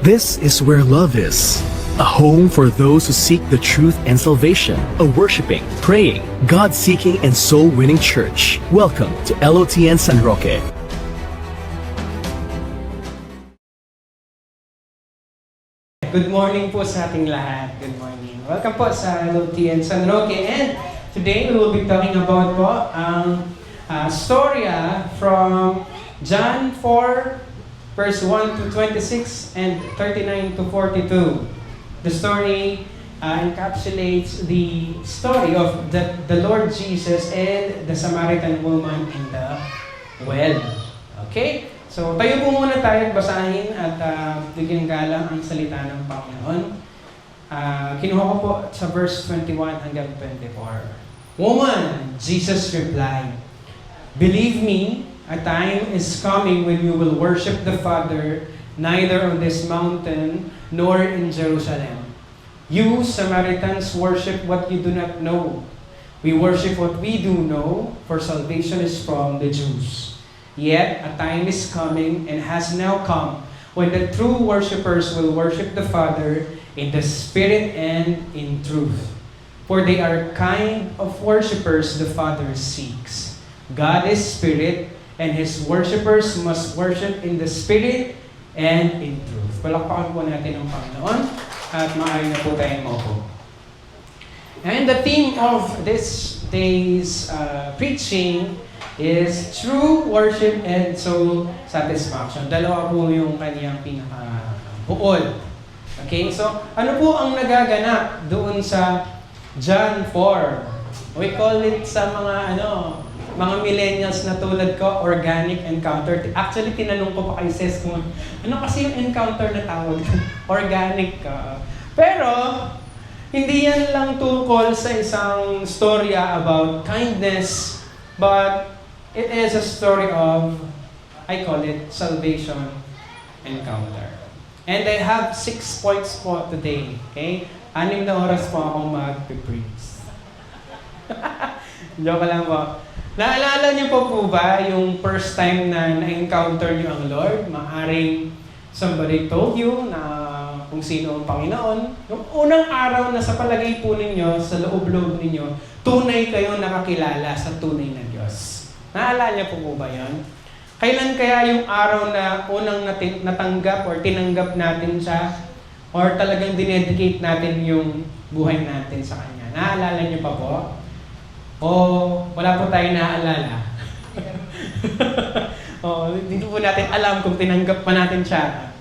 This is where love is. A home for those who seek the truth and salvation. A worshiping, praying, God-seeking, and soul-winning church. Welcome to LOTN San Roque. Good morning po sa ating lahat. Good morning. Welcome po sa LOTN San Roque. And today we will be talking about po ang storya from John 4 verse 1 to 26 and 39 to 42. The story encapsulates the story of the Lord Jesus and the Samaritan woman in the well. Okay? So, tayo po muna tayo basahin at bigyan galang ang salita ng Panginoon. Kinuha ko po sa verse 21 hanggang 24. Woman, Jesus replied, "Believe me, a time is coming when you will worship the Father neither on this mountain nor in Jerusalem. You Samaritans worship what you do not know. We worship what we do know, for salvation is from the Jews. Yet a time is coming and has now come when the true worshipers will worship the Father in the Spirit and in truth. For they are kind of worshipers the Father seeks. God is Spirit, and His worshipers must worship in the Spirit and in truth." Palakpakan po natin ang Panginoon at maaari na po tayong maupo. And the theme of this day's preaching is true worship and soul satisfaction. Dalawa po yung kaniyang pinaka-buod. Okay, so ano po ang nagaganap doon sa John 4? We call it sa mga millennials na tulad ko, organic encounter. Actually, tinanong ko pa kay Ses kung ano kasi yung encounter na tawag? Organic ka. Pero, hindi yan lang tungkol sa isang storya about kindness, but it is a story of, I call it, salvation encounter. And I have 6 points po today. Okay? 6 na oras po akong mag-preach. Joke lang po. Naalala niyo po ba yung first time na na-encounter niyo ang Lord? Maaring somebody told you na kung sino ang Panginoon. Yung unang araw na sa palagay po ninyo, sa loob-loob ninyo, tunay kayo nakakilala sa tunay na Diyos. Naalala niyo po ba yan? Kailan kaya yung araw na unang natanggap or tinanggap natin siya or talagang dinedicate natin yung buhay natin sa Kanya? Naalala niyo pa po? O wala po tayong naaalala? Dito po natin alam kung tinanggap pa natin siya.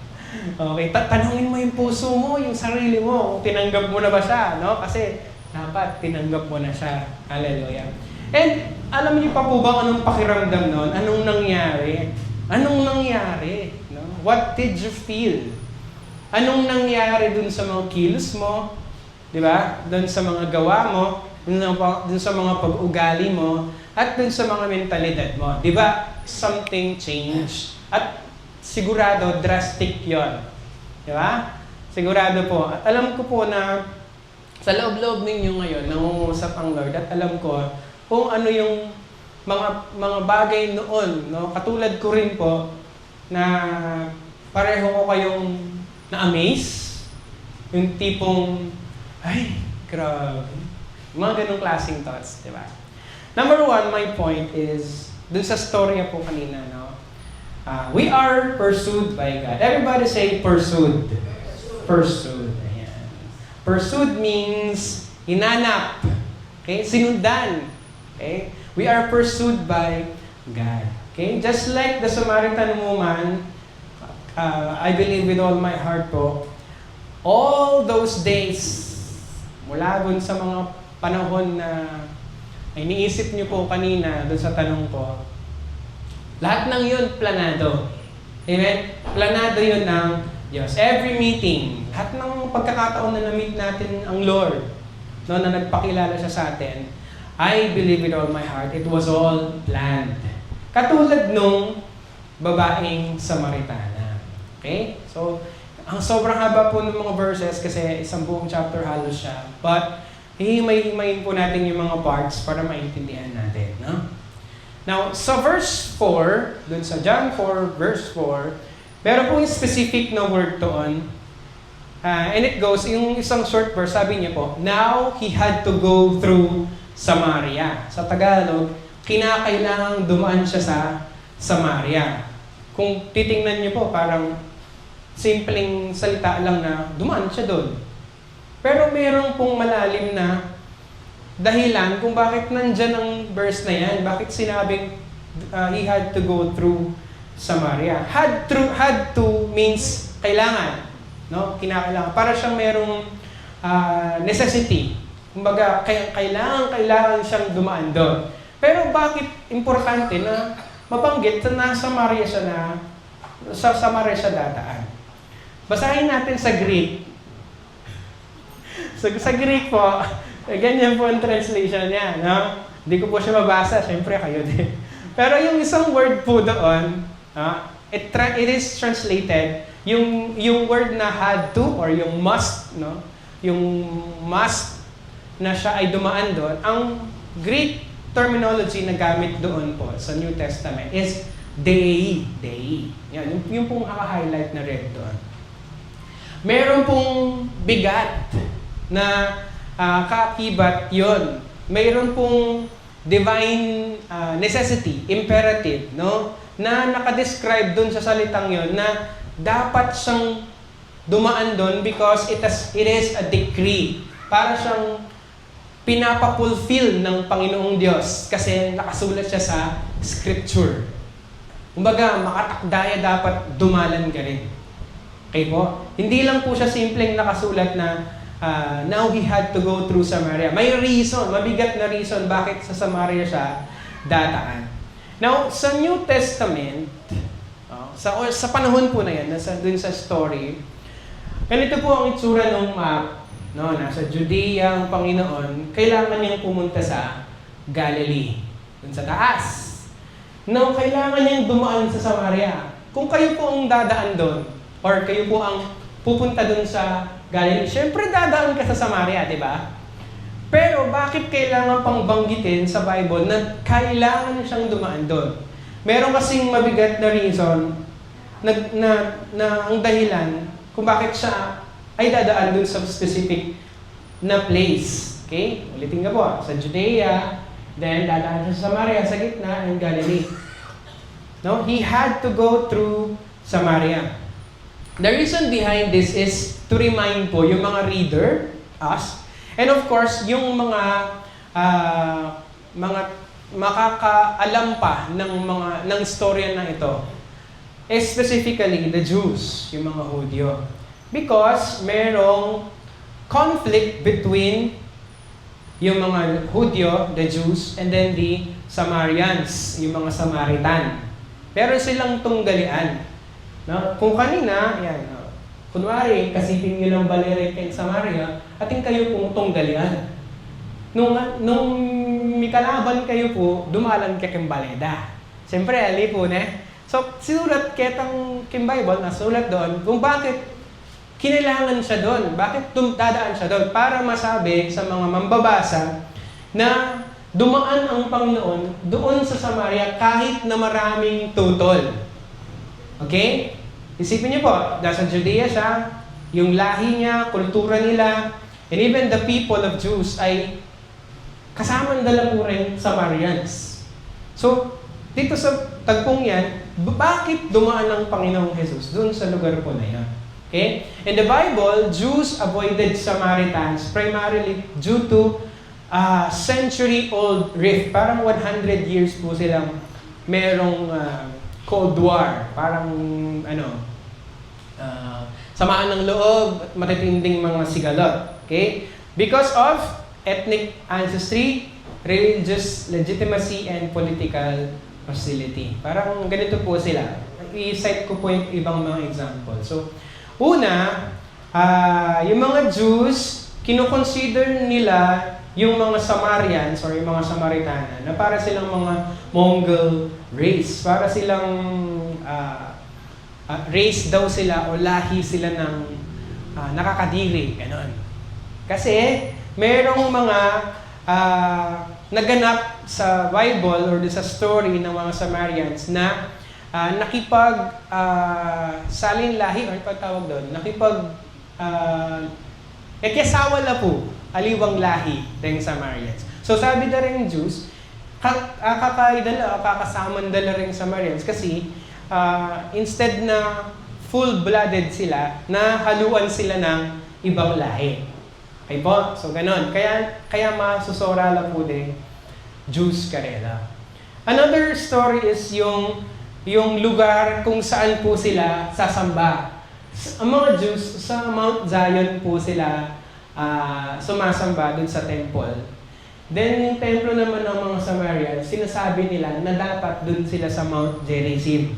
Okay, tanungin mo yung puso mo, yung sarili mo, kung tinanggap mo na ba siya, no? Kasi dapat tinanggap mo na siya. Hallelujah. And alam niyo pa po ba anong pakiramdam noon? Anong nangyari? Anong nangyari? No? What did you feel? Anong nangyari dun sa mga kilos mo? Di ba? Dun sa mga gawa mo? Dun sa mga pag-ugali mo? At dun sa mga mentalidad mo? Di ba? Something changed. At sigurado, drastic yon. Di ba? Sigurado po. At alam ko po na sa loob-loob ninyo ngayon, nangungusap ang Lord at alam ko kung ano yung mga bagay noon, no? Katulad ko rin po na pareho ko kayong na-amaze. Yung tipong, ay, grabe. Mga ganong klaseng thoughts, di ba? Number 1, my point is, dun sa storya po kanina, no? We are pursued by God. Everybody say, pursued. Pursued. Ayan. Pursued means hinanap. Okay? Sinundan. Okay? We are pursued by God. Okay? Just like the Samaritan woman, I believe with all my heart po, all those days, mula dun sa mga panahon na iniisip niyo po kanina dun sa tanong ko, lahat ng yun planado. Amen? Planado yun ng Diyos. Every meeting, lahat ng pagkakataon na na-meet natin ang Lord, no, na nagpakilala siya sa atin, I believe with all my heart, it was all planned. Katulad nung babaeng Samaritana. Okay? So, ang sobrang haba po ng mga verses kasi isang buong chapter halos siya. But, hihimay-himayin po natin yung mga parts para maintindihan natin. No? Now, sa verse 4, dun sa John 4, verse 4, Meron pong specific na word doon. And it goes, yung isang short verse, sabi niya po, now he had to go through Samaria. Sa Tagalog, kinakailangang dumaan siya sa Samaria. Kung titingnan niyo po, parang simpleng salita lang na dumaan siya doon. Pero meron pong malalim na dahilan kung bakit nandyan ang verse na yan, bakit sinabing he had to go through Samaria. Had to means kailangan, no? Kinakailangan. Para siyang merong necessity. Kumbaga, kailangan siyang dumaan doon. Pero bakit importante na mabanggit na nasa Samaria siya sa Samaria siya dadaan? Basahin natin sa Greek. Sa Greek po, ganyan po ang translation niya, no? Hindi ko po siya mabasa, syempre kayo din. Pero yung isang word po doon, it is translated, yung word na had to or yung must, no? Yung must na siya ay dumaan doon, ang Greek terminology na gamit doon po sa New Testament is dei. Yan, yung pong naka-highlight na red doon. Meron pong bigat na kaakibat yon. Mayroon pong divine necessity, imperative, no? Na nakadescribe dun sa salitang yon na dapat siyang dumaan dun because it is a decree. Para siyang pinapapulfill ng Panginoong Diyos kasi nakasulat siya sa Scripture. Kumbaga, makatakdaya dapat dumalan ka rin. Okay po? Hindi lang po siya simpleng nakasulat na now he had to go through Samaria. May reason, mabigat na reason bakit sa Samaria siya dadaan. Now, sa New Testament, sa panahon po na yan, dun sa story, ganito po ang itsura ng map. No, nasa Judea ang Panginoon, kailangan niyang pumunta sa Galilee, dun sa taas. Now, kailangan niyang dumaan sa Samaria. Kung kayo po ang dadaan doon, or kayo po ang pupunta doon sa Galilee, syempre dadaan ka sa Samaria, di ba? Pero bakit kailangan pang banggitin sa Bible na kailangan siyang dumaan doon? Meron kasing mabigat na reason na ang dahilan kung bakit siya ay dadaan doon sa specific na place. Okay? Ulitin ka po. Sa Judea, then dadaan siya sa Samaria, sa gitna ng Galilee. No? He had to go through Samaria. The reason behind this is to remind po yung mga reader, us, and of course, yung mga makakaalam pa ng storya na ito, specifically the Jews, yung mga Hudyo. Because merong conflict between yung mga Hudyo, the Jews, and then the Samaritans, yung mga Samaritan. Pero silang tunggalian. No? Kung kanina, yan, kunwari, kasipin nyo ng Balere kay Samaria, ating kayo pong tunggalian. Nung may kalaban kayo po, dumalan ka kay Baleda. Siyempre, ali po na. So, sinulat ketang Kim Bible, nasulat doon, kung bakit kinailangan siya doon, bakit dadaan siya doon, para masabi sa mga mambabasa na dumaan ang Panginoon doon sa Samaria kahit na maraming tutol. Okay? Isipin niyo po, nasa Judea siya, yung lahi niya, kultura nila, and even the people of Jews ay kasama dala po rin Samaritans. So, dito sa tagpong yan, bakit dumaan ang Panginoong Jesus doon sa lugar po na yan? Okay? In the Bible, Jews avoided Samaritans primarily due to century-old rift. Parang 100 years po silang merong Cold War. Parang samaan ng loob at matitinding mga sigalot. Okay? Because of ethnic ancestry, religious legitimacy, and political hostility. Parang ganito po sila. I-cite ko po yung ibang mga example. So, una, yung mga Jews, kinoconsider nila yung mga Samarians or yung mga Samaritana na para silang mga Mongol race. Para silang race daw sila o lahi sila ng nakakadiri. Ganon. Kasi merong mga naganap sa Bible or sa story ng mga Samaritans na salin lahi, or pagtawag doon, ekesawa na po, aliwang lahi ng Samaritans. So sabi na rin Jews, kakasamandala rin Samaritans kasi instead na full-blooded sila, nahaluan sila ng ibang lahi. Okay po? So ganon. Kaya masusora lang po din Jews karela. Another story is yung lugar kung saan po sila sasamba. Ang mga Jews, sa Mount Zion po sila sumasamba dun sa temple. Then yung templo naman ng mga Samaritans, sinasabi nila na dapat dun sila sa Mount Gerizim.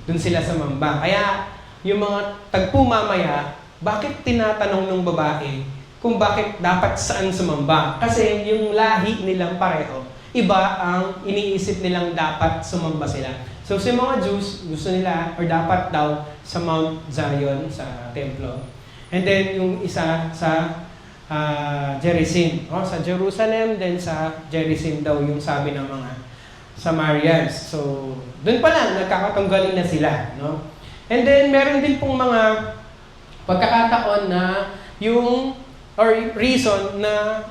Dun sila sumamba. Kaya yung mga tagpumamaya, bakit tinatanong ng babae kung bakit dapat saan sumamba? Kasi yung lahi nilang pareho, iba ang iniisip nilang dapat sumamba sila. So sa mga Jews, gusto nila or dapat daw sa Mount Zion, sa templo. And then yung isa sa Gerizim. Sa Jerusalem, then sa Gerizim daw yung sabi ng mga Samaritans. So doon pa lang, nagkakatunggalin na sila. No? And then meron din pong mga pagkakataon na yung or reason na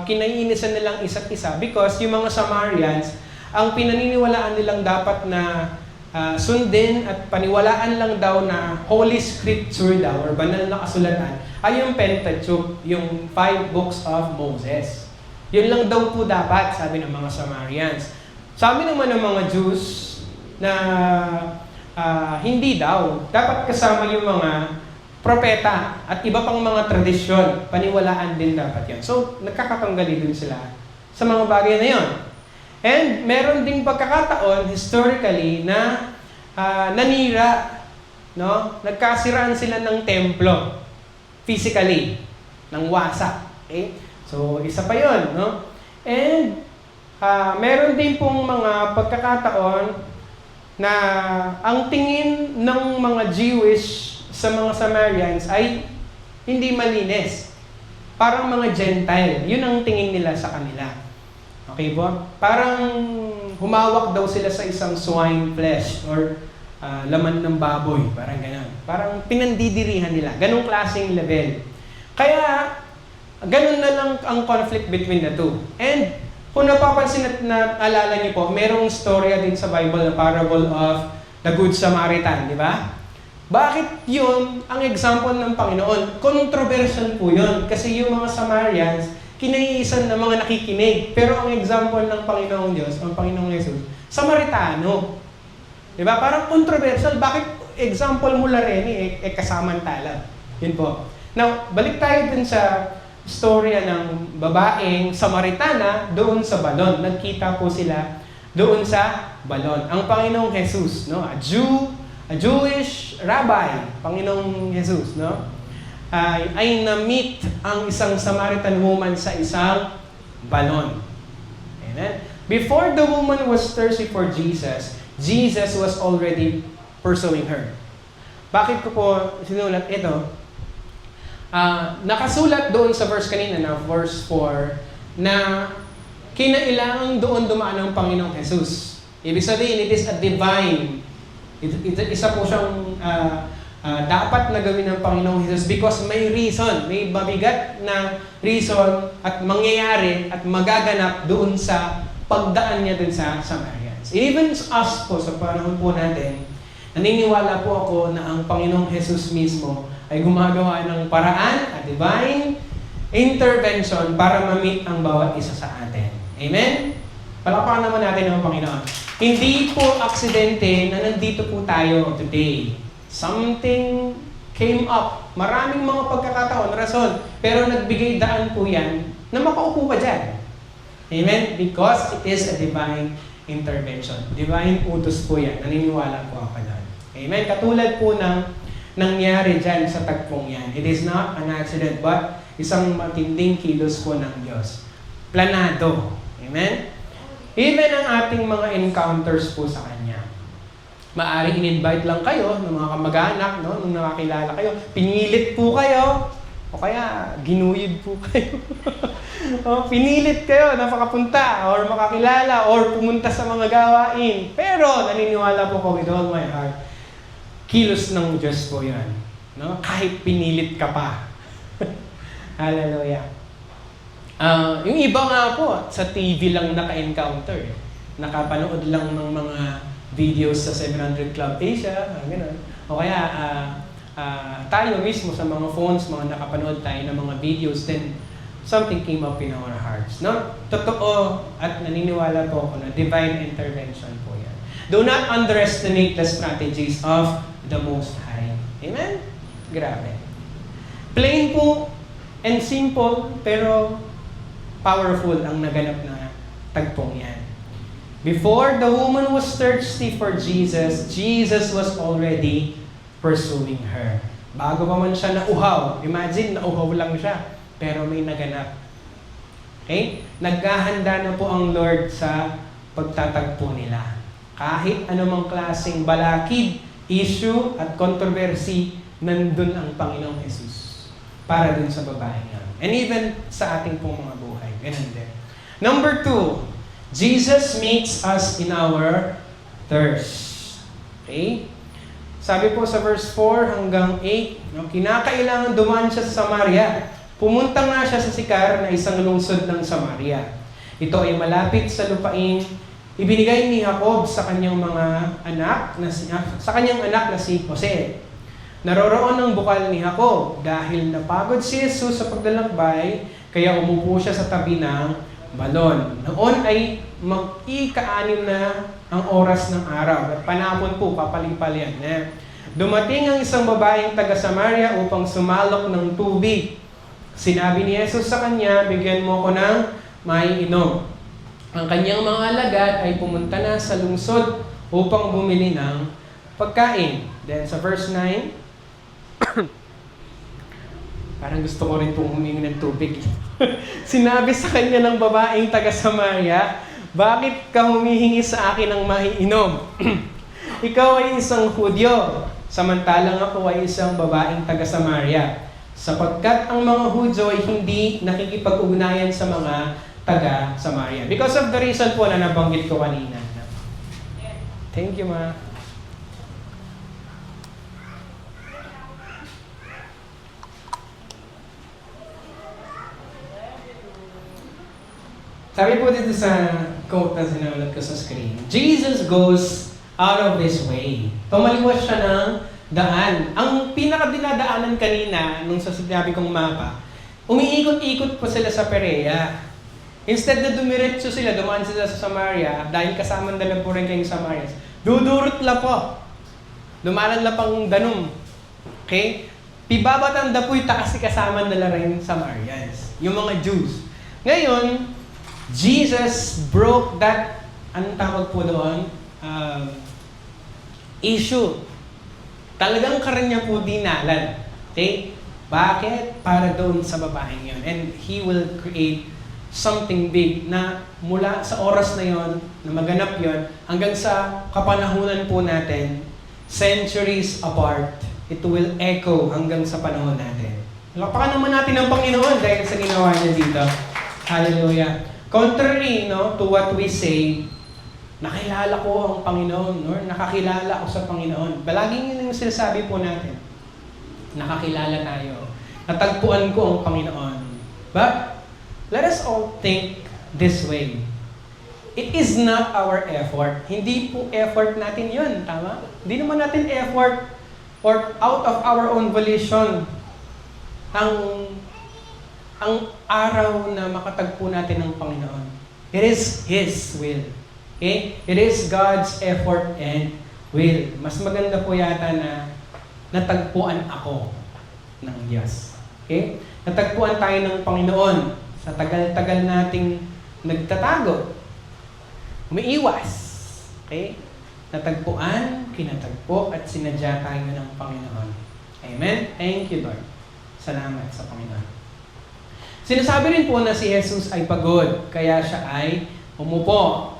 kinaiinisan nilang isa't isa because yung mga Samaritans, ang pinaniniwalaan nilang dapat na sundin at paniwalaan lang daw na Holy Scripture daw or banal na kasulatan ay yung Pentateuch, yung 5 books of Moses. Yun lang daw po dapat, sabi ng mga Samaritans. Sabi naman ng mga Jews na hindi daw. Dapat kasama yung mga propeta at iba pang mga tradisyon. Paniwalaan din dapat yan. So, nagkakatanggali din sila sa mga bagay na yon. And meron ding pagkakataon historically na nanira, no? Nagkasiraan sila ng templo physically, ng wasak. Okay? So, isa pa yon, no? And meron din pong mga pagkakataon na ang tingin ng mga Jewish sa mga Samaritans ay hindi malinis. Parang mga Gentile. Yun ang tingin nila sa kanila. Okay po? Parang humawak daw sila sa isang swine flesh or laman ng baboy. Parang gano'n. Parang pinandidirihan nila. Ganong klaseng level. Kaya, ganun na lang ang conflict between the two. And kung napapansin at naalala niyo po, merong storya din sa Bible na parable of the Good Samaritan, di ba? Bakit yun ang example ng Panginoon? Controversial po yun. Kasi yung mga Samaritans, kinaiisan ng mga nakikinig. Pero ang example ng Panginoong Diyos, ang Panginoong Jesus, Samaritano. Diba? Parang controversial. Bakit example mo la rin kasamantala? Yun po. Now, balik tayo dun sa storya ng babaeng Samaritana doon sa balon. Nagkita po sila doon sa balon. Ang Panginoong Jesus, no? A Jewish rabbi, Panginoong Jesus, no? Ay na-meet ang isang Samaritan woman sa isang balon. Amen? Before the woman was thirsty for Jesus, Jesus was already pursuing her. Bakit ko po sinulat ito? Nakasulat doon sa verse kanina na verse 4 na kinailangan doon dumaan ang Panginoong Jesus. Ibig sabihin, it is a divine. Isa po siyang dapat na gawin ng Panginoong Jesus because may reason, may mabigat na reason at mangyayari at magaganap doon sa pagdaan niya doon sa Samaritans. Even us po sa panahon po natin, naniniwala po ako na ang Panginoong Jesus mismo ay gumagawa ng paraan at divine intervention para ma-meet ang bawat isa sa atin. Amen? Palakpakan naman natin ang Panginoon. Hindi po aksidente na nandito po tayo today. Something came up. Maraming mga pagkakataon, rason. Pero nagbigay daan po yan na makaupo ka dyan. Amen? Because it is a divine intervention. Divine utos po yan. Naniniwala po ako doon. Amen? Katulad po ng nangyari dyan sa tagpong yan. It is not an accident, but isang matinding kilos po ng Diyos. Planado. Amen? Even ang ating mga encounters po sa Kanya. Maaring in-invite lang kayo ng mga kamag-anak, no? Nung nakakilala kayo. Pinilit po kayo. O kaya, ginuyid po kayo. Pinilit kayo na makapunta or makakilala or pumunta sa mga gawain. Pero naniniwala po ko with all my heart, kilos ng Diyos po yan. No? Kahit pinilit ka pa. Hallelujah. Yung iba nga po, sa TV lang naka-encounter. Nakapanood lang ng mga videos sa 700 Club Asia, gano'n. O kaya, tayo mismo sa mga phones, mga nakapanood tayo ng mga videos, then something came up in our hearts. No? Totoo at naniniwala po ako na divine intervention po yan. Do not underestimate the strategies of the Most High. Amen? Grabe. Plain po and simple, pero powerful ang naganap na tagpong yan. Before the woman was thirsty for Jesus, Jesus was already pursuing her. Bago pa man siya nauhaw, imagine, nauhaw lang siya, pero may naganap. Okay? Naghahanda na po ang Lord sa pagtatagpo nila. Kahit anumang klaseng balakid, issue, at controversy, nandun ang Panginoong Jesus para dun sa babaeng yan. And even sa ating pong mga buhay. Ganun din. Number 2, Jesus meets us in our thirst. Okay? Sabi po sa verse 4 hanggang 8, kinakailangan dumaan siya sa Samaria. Pumunta nga siya sa Sicar na isang lungsod ng Samaria. Ito ay malapit sa lupain ibinigay ni Jacob sa kanyang anak na si Jose. Naroroon ang bukal ni Jacob dahil napagod si Jesus sa paglalakbay, kaya umupo siya sa tabi ng balon. Noon ay mag-ika-anim na ang oras ng araw at panahon po papalipalian na. Dumating ang isang babaeng taga Samaria upang sumalok ng tubig. Sinabi ni Jesus sa kanya, bigyan mo ko ng maiinom. Ang kanyang mga alagad ay pumunta na sa lungsod upang bumili ng pagkain. Then sa verse 9, parang gusto ko rin pong humingi ng tubig. Sinabi sa kanya ng babaeng taga Samaria, bakit ka humihingi sa akin ng maiinom? Ikaw ay isang Hudyo, samantalang ako ay isang babaeng taga Samaria. Sapagkat ang mga Hudyo ay hindi nakikipag-ugnayan sa mga taga Samaria. Because of the reason po na nabanggit ko kanina. Thank you, ma. Sabi po dito sa quote na sinulat ko sa screen, Jesus goes out of his way. Tumaliwas siya ng daan. Ang pinakadinadaanan kanina, nung sa sinabi kong mapa, umiikot-ikot po sila sa Perea. Instead na dumiretso sila, dumaan sila sa Samaria, dahil kasama na lang po rin kayong Samarians, dudurot la po. Dumalan la pang Danum. Okay? Pibabatan da po'y kasi kasama na lang rin Samarians. Yung mga Jews. Ngayon, Jesus broke that, anong tawag po doon? Issue. Talagang kanya po dinalan. Okay? Bakit? Para doon sa babaeng yun. And He will create something big na mula sa oras na yon, na maganap yon, hanggang sa kapanahunan po natin, centuries apart, it will echo hanggang sa panahon natin. Lapakan naman natin ang Panginoon dahil sa ginawa niya dito. Hallelujah. Contrary to what we say, nakilala ko ang Panginoon, or nakakilala ko sa Panginoon. Palaging yun yung sinasabi po natin. Nakakilala tayo. Natagpuan ko ang Panginoon. But, let us all think this way. It is not our effort. Hindi po effort natin yun, tama? Hindi naman natin effort or out of our own volition ang araw na makatagpo natin ng Panginoon. It is His will. Okay? It is God's effort and will. Mas maganda po yata na natagpuan ako ng Diyos. Okay? Natagpuan tayo ng Panginoon sa tagal-tagal nating nagtatago. Umiiwas. Okay? Natagpuan, kinatagpo, at sinadya tayo ng Panginoon. Amen? Thank you, Lord. Salamat sa Panginoon. Sinasabi rin po na si Jesus ay pagod, kaya siya ay umupo.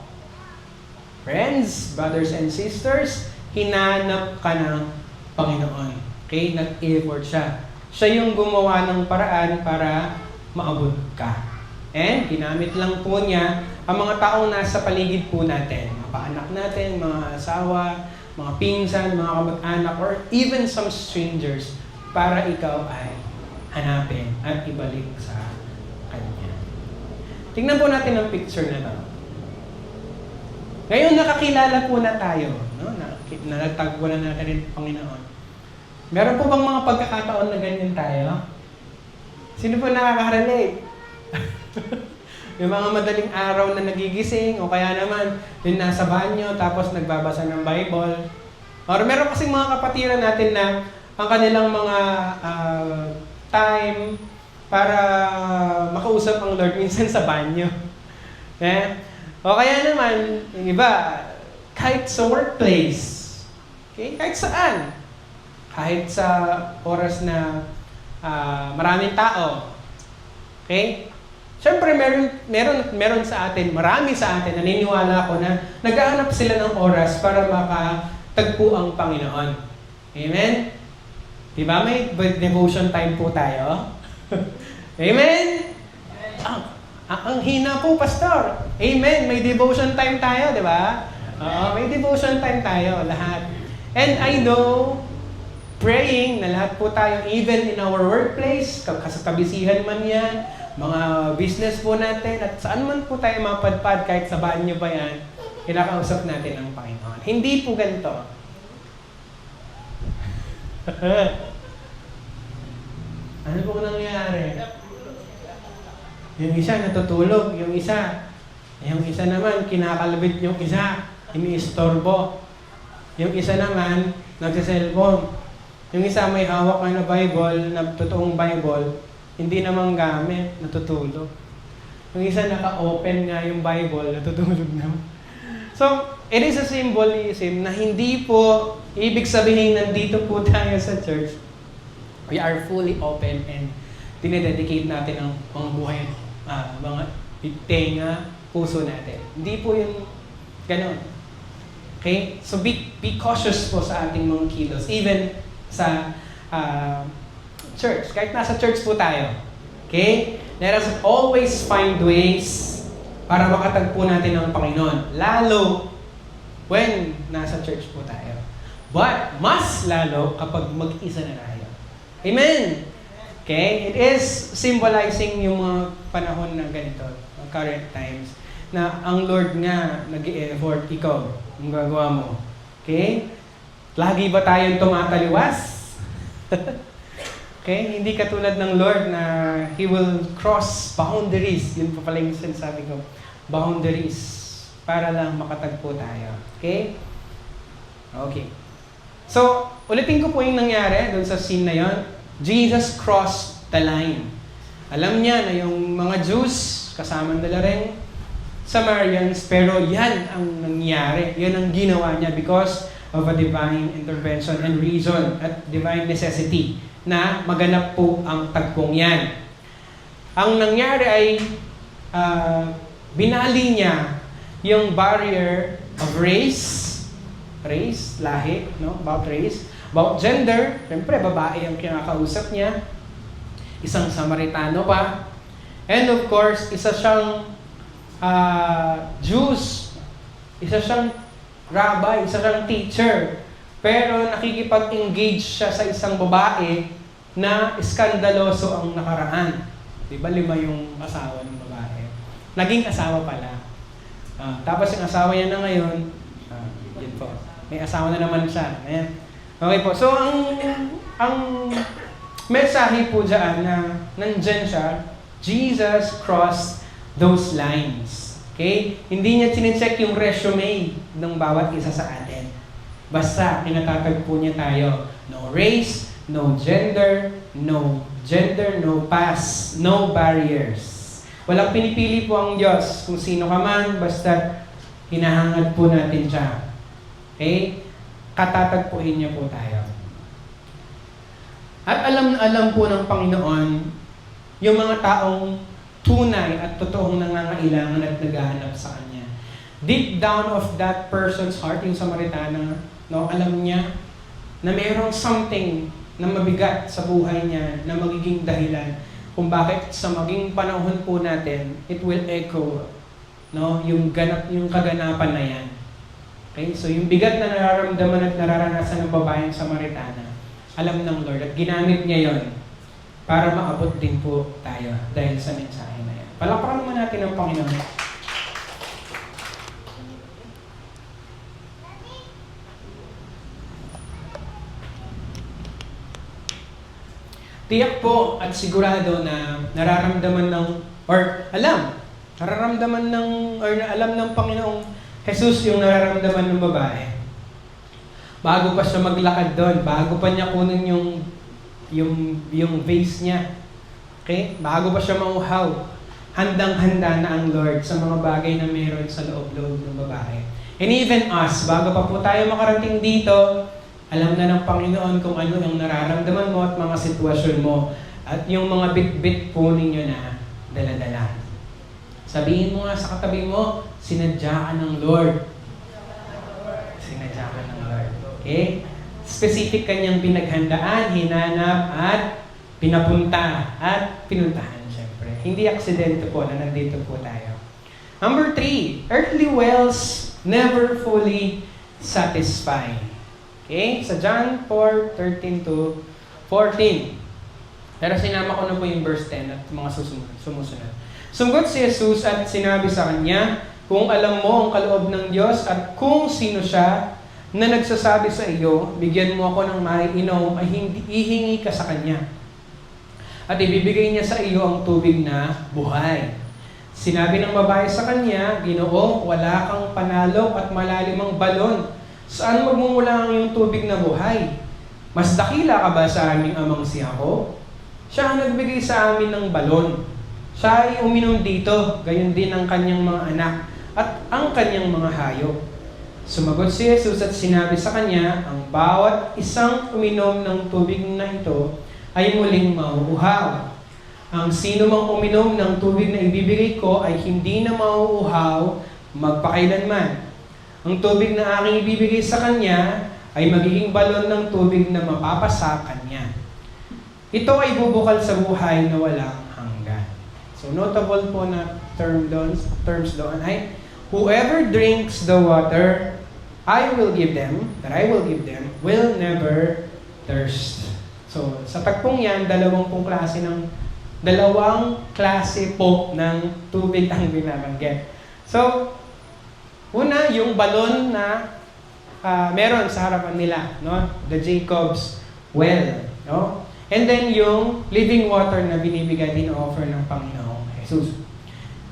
Friends, brothers and sisters, hinanap ka ng Panginoon. Okay? Nag-effort siya. Siya yung gumawa ng paraan para maabot ka. And ginamit lang po niya ang mga taong nasa paligid po natin. Mga paanak natin, mga asawa, mga pinsan, mga kamag-anak, or even some strangers para ikaw ay hanapin at ibalik sa Kanya. Tingnan po natin ang picture na to. Ngayon nakakilala po na tayo. No? Nalagtagpo na natin rin Panginoon. Meron po bang mga pagkakataon na ganyan tayo? Sino po nakaka-relate? Yung mga madaling araw na nagigising o kaya naman yung nasa banyo tapos nagbabasa ng Bible. Or meron kasing mga kapatiran natin na ang kanilang mga time para makausap ang Lord minsan sa banyo. O kaya naman, yung iba, kahit sa workplace. Okay? Kahit saan. Kahit sa oras na maraming tao. Okay? Siyempre, meron sa atin, marami sa atin, naniniwala ako na naghahanap sila ng oras para makatagpo ang Panginoon. Amen? Diba may devotion time po tayo? Amen? Ang hina po, Pastor. Amen? May devotion time tayo, di ba? May devotion time tayo, lahat. And I know, praying na lahat po tayo, even in our workplace, sa kabisihan man yan, mga business po natin, at saan man po tayo mapadpad, kahit sa banyo pa yan, kinakausap natin ang Panginoon. Hindi po ganito. Ano po nangyayari? Yung isa natutulog, yung isa naman kinakalabit yung isa, iniistorbo. Yung isa naman nagse-cellphone. Yung isa may hawak na Bible, na totoong Bible, hindi naman gamit, natutulog. Yung isa naka-open nga yung Bible, natutulog naman. So, it is a symbolism na hindi po ibig sabihin nandito po tayo sa church. We are fully open and dinededicate natin ang mga buhay, mga tenga, puso natin. Hindi po yun ganun. Okay? So be cautious po sa ating mga kilos. Even sa church. Kahit nasa church po tayo. Okay? Let us always find ways para makatagpo natin ang Panginoon. Lalo when nasa church po tayo. But mas lalo kapag mag-isa na tayo. Amen? Okay? It is symbolizing yung mga panahon na ganito, current times, na ang Lord nga nag-i-effort, ikaw, ang gagawa mo. Okay? Lagi ba tayong tumataliwas? Okay? Hindi katulad ng Lord na He will cross boundaries. Yun pa pala yung sinasabi ko. Boundaries. Para lang makatagpo tayo. Okay? Okay. So, ulitin ko po yung nangyari doon sa scene na yon. Jesus crossed the line. Alam niya na yung mga Jews, kasama nila rin Samaritans, pero yan ang nangyari. Yan ang ginawa niya because of a divine intervention and reason at divine necessity na maganap po ang tagpong yan. Ang nangyari ay binali niya yung barrier of race, lahi, no? About race, about gender, siyempre babae ang kinakausap niya, isang Samaritano pa, and of course, isa siyang Jews, isa siyang rabbi, isa siyang teacher, pero nakikipag-engage siya sa isang babae na iskandaloso ang nakaraan. Diba 5 yung asawa ng babae? Naging asawa pala. Tapos yung asawa niya na ngayon, yun po, may asawa na naman siya. Ayan. Okay po, so ang mensahe po dyan na nandyan siya, Jesus crossed those lines. Okay? Hindi niya sinecheck yung resume ng bawat isa sa atin. Basta, pinatatagpo niya tayo. No race, no gender, no past, no barriers. Walang pinipili po ang Diyos kung sino ka man, basta hinahangad po natin siya. Okay? Katatagpuin niya po tayo. At alam na alam po ng Panginoon yung mga taong tunay at totoong nangangailangan at naghahanap sa Kanya. Deep down of that person's heart, yung Samaritana, no, alam niya na mayroong something na mabigat sa buhay niya na magiging dahilan kung bakit sa maging panahon po natin, it will echo, no? Yung kaganapan na yan. Okay? So yung bigat na nararamdaman at nararanasan ng babaeng Samaritana, alam ng Lord at ginamit niya yon para maabot din po tayo dahil sa mensahe na yan. Palakpakan naman natin ang Panginoon. Tiyak po at sigurado na nararamdaman ng, or alam ng Panginoong Jesus yung nararamdaman ng babae. Bago pa siya maglakad doon, bago pa niya kunin yung vase niya. Okay? Bago pa siya mauhaw, handang-handa na ang Lord sa mga bagay na meron sa loob-loob ng babae. And even us, bago pa po tayo makarating dito, alam na ng Panginoon kung ano yung nararamdaman mo at mga sitwasyon mo at yung mga bit-bit po ninyo na dala-dala. Sabihin mo nga sa katabi mo, sinadya ka ng Lord. Sinadya ka ng Lord. Okay? Specific kanyang pinaghandaan, hinanap at pinapunta at pinuntahan, syempre. Hindi aksidente po na nandito po tayo. Number 3, earthly wells never fully satisfy. Okay? Sa John 4:13 to 14. Pero sinama ko na po yung verse 10 at mga sumusunod. Sumgot si Jesus at sinabi sa kanya, kung alam mo ang kaloob ng Diyos at kung sino siya na nagsasabi sa iyo, bigyan mo ako ng maiinom ay hindi ihingi ka sa kanya. At ibibigay niya sa iyo ang tubig na buhay. Sinabi ng babae sa kanya, Ginoo, wala kang panalok at malalimang balon. Saan magmumula ang iyong tubig na buhay? Mas dakila ka ba sa aming amang si Jacob? Siya ang nagbigay sa amin ng balon. Siya ay uminom dito, gayon din ang kanyang mga anak at ang kanyang mga hayop. Sumagot si Jesus at sinabi sa kanya, ang bawat isang uminom ng tubig na ito ay muling mauuhaw. Ang sino mang uminom ng tubig na ibibigay ko ay hindi na mauuhaw magpakailanman. Ang tubig na aking ibibigay sa kanya ay magiging balon ng tubig na mapapasa kanya. Ito ay bubukal sa buhay na walang hanggan. So notable po na terms doon ay, whoever drinks the water I will give them, will never thirst. So sa tagpong yan, dalawang klase po ng tubig ang binabanggit. So, una, yung balon na meron sa harapan nila, no? The Jacob's well, no? And then yung living water na binibigay din offer ng Panginoong Jesus.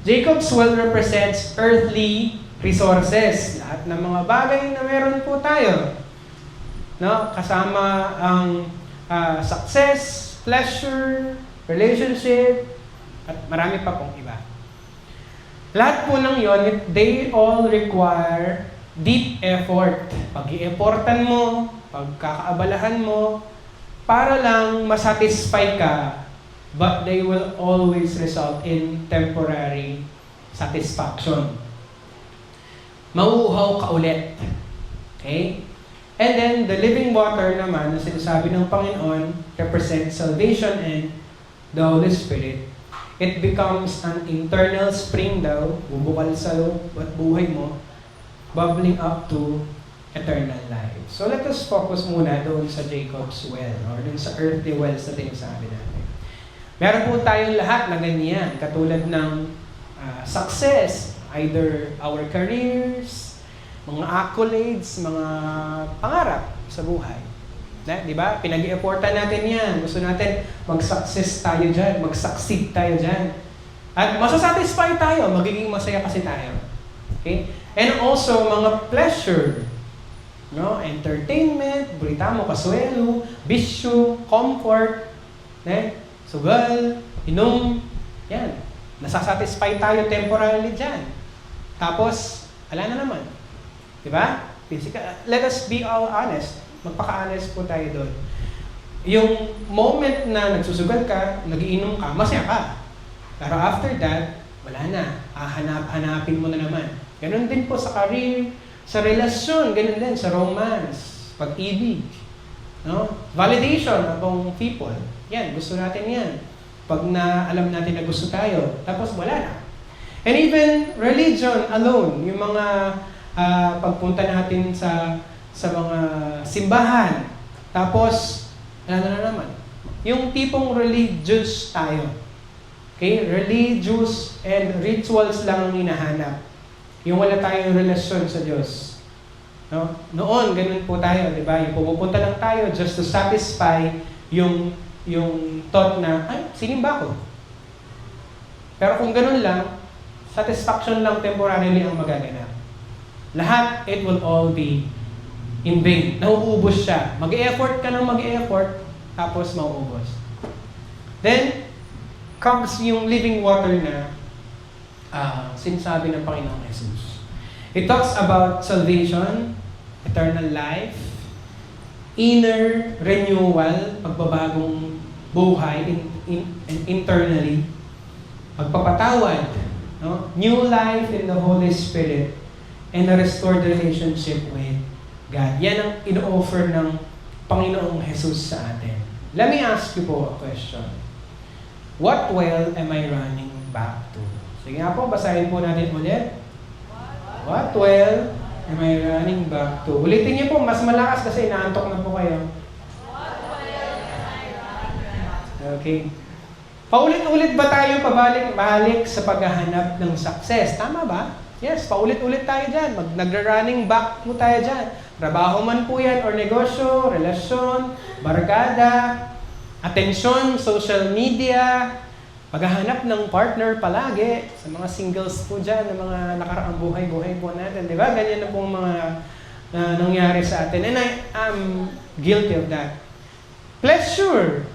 Jacob's well represents earthly resources, lahat ng mga bagay na meron po tayo, no? Kasama ang success, pleasure, relationship, at marami pa pong iba. Lahat po ng yon, they all require deep effort. Pag-i-effortan mo, pagkakaabalahan mo, para lang masatisfy ka, but they will always result in temporary satisfaction. Mauuhaw ka ulit. Okay? And then, the living water naman, na sinasabi ng Panginoon, represents salvation and the Holy Spirit. It becomes an internal spring daw, bubukal sa buhay mo, bubbling up to eternal life. So let us focus muna doon sa Jacob's well, or doon sa earthly wells na sinasabi natin. Meron po tayong lahat na ganyan, katulad ng success, either our careers, mga accolades, mga pangarap sa buhay. Di ba? Pinag-i-effortan natin yan. Gusto natin mag-success tayo dyan, mag-succeed tayo dyan. At masasatisfy tayo, magiging masaya kasi tayo. Okay? And also, mga pleasure, no? Entertainment, burita mo, kasuelo, bisyo, comfort, sugal, inom, yan. Nasasatisfy tayo temporarily dyan. Tapos, ala na naman. Diba? Let us be all honest. Magpaka-honest po tayo doon. Yung moment na nagsusugal ka, nagiinom ka, masaya ka. Pero after that, wala na. Hanapin mo na naman. Ganon din po sa career, sa relasyon, ganon din sa romance, pag-ibig. No? Validation among people. Yan, gusto natin yan. Pag na alam natin na gusto tayo, tapos wala na. And even religion alone, yung mga pagpunta natin sa mga simbahan, tapos wala na naman. Yung tipong religious tayo. Okay? Religious and rituals lang ang hinahanap. Yung wala tayong relasyon sa Diyos. No? Noon, ganun po tayo, di ba? Yung pumupunta lang tayo just to satisfy yung thought na, ay, sinimba ko. Pero kung ganun lang, satisfaction lang temporarily ang magaganap. Lahat, it will all be in vain. Nauubos siya. Mag-e-effort ka ng mag-e-effort, tapos mauubos. Then, comes yung living water na sinasabi ng Panginoong Jesus. It talks about salvation, eternal life, inner renewal, pagbabagong buhay internally, pagpapatawad, no? New life in the Holy Spirit, and a restored relationship with God. Yan ang ino-offer ng Panginoong Jesus sa atin. Let me ask you po a question. What well am I running back to? Sige nga po, basahin po natin ulit. What well am I running back to? Ulitin niyo po, mas malakas kasi inaantok na po kayo. Okay. Paulit-ulit ba tayo pabalik-balik sa paghahanap ng success? Tama ba? Yes, paulit-ulit tayo dyan. Nagra-running back po tayo dyan. Trabaho man po yan, or negosyo, relasyon, barkada, atensyon, social media, paghahanap ng partner palagi, sa mga singles po dyan, ng mga nakaraang buhay-buhay po natin. Di ba? Ganyan na pong mga nangyari sa atin. And I am guilty of that. Pleasure.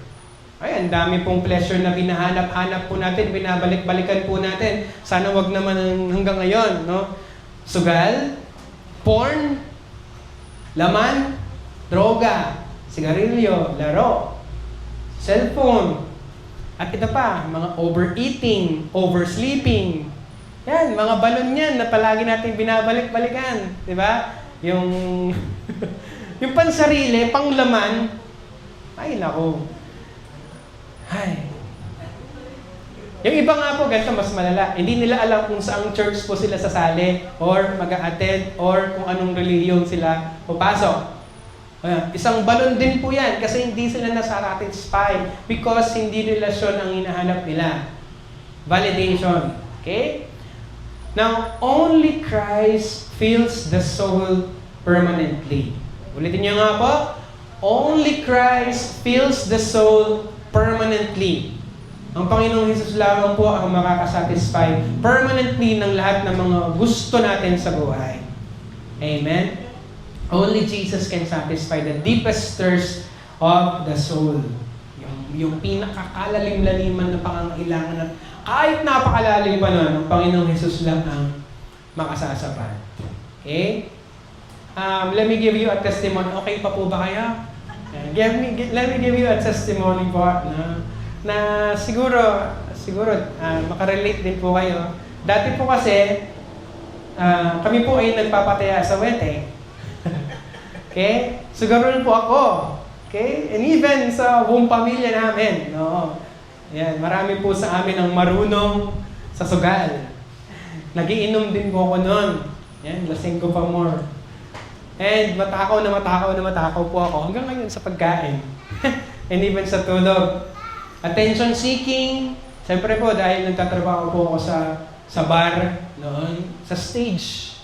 Ay, ang dami pong pleasure na binahanap-hanap po natin, binabalik-balikan po natin. Sana wag naman hanggang ngayon, no? Sugal, porn, laman, droga, sigarilyo, laro, cellphone, at ito pa, mga overeating, oversleeping. Yan, mga balon yan na palagi natin binabalik-balikan. Di ba? Yung, yung pansarili, panglaman, ay nako. Ay. Yung iba nga po, ganito mas malala. Hindi nila alam kung saang church po sila sasali or mag-a-attend or kung anong reliyon sila pupasok. Isang balon din po yan kasi hindi sila nasa-satisfy because hindi relasyon ang hinahanap nila. Validation. Okay? Now, only Christ fills the soul permanently. Ulitin niyo nga po. Only Christ fills the soul permanently. Ang Panginoong Jesus lamang po ang makakasatisfy permanently ng lahat ng mga gusto natin sa buhay. Amen? Only Jesus can satisfy the deepest thirst of the soul. Yung pinakakalalim-laliman na pangangailangan at kahit napakalalim pa nun, ang Panginoong Jesus lang ang makasasapat. Okay? Let me give you a testimony. Okay pa po ba kayo? Let me give you a testimony po na siguro makarelate din po kayo. Dati po kasi, kami po ay nagpapataya sa wete. Okay? So, ganoon po ako. Okay? And even sa buong pamilya namin. No? Yan, marami po sa amin ang marunong sa sugal. Nagiinom din po ako noon. Yan, lasing ko pa more. And matakaw po ako hanggang ngayon sa pagkain. And even sa tulog. Attention seeking. Siyempre po, dahil nagtatrabaho po ako sa bar noon, sa stage.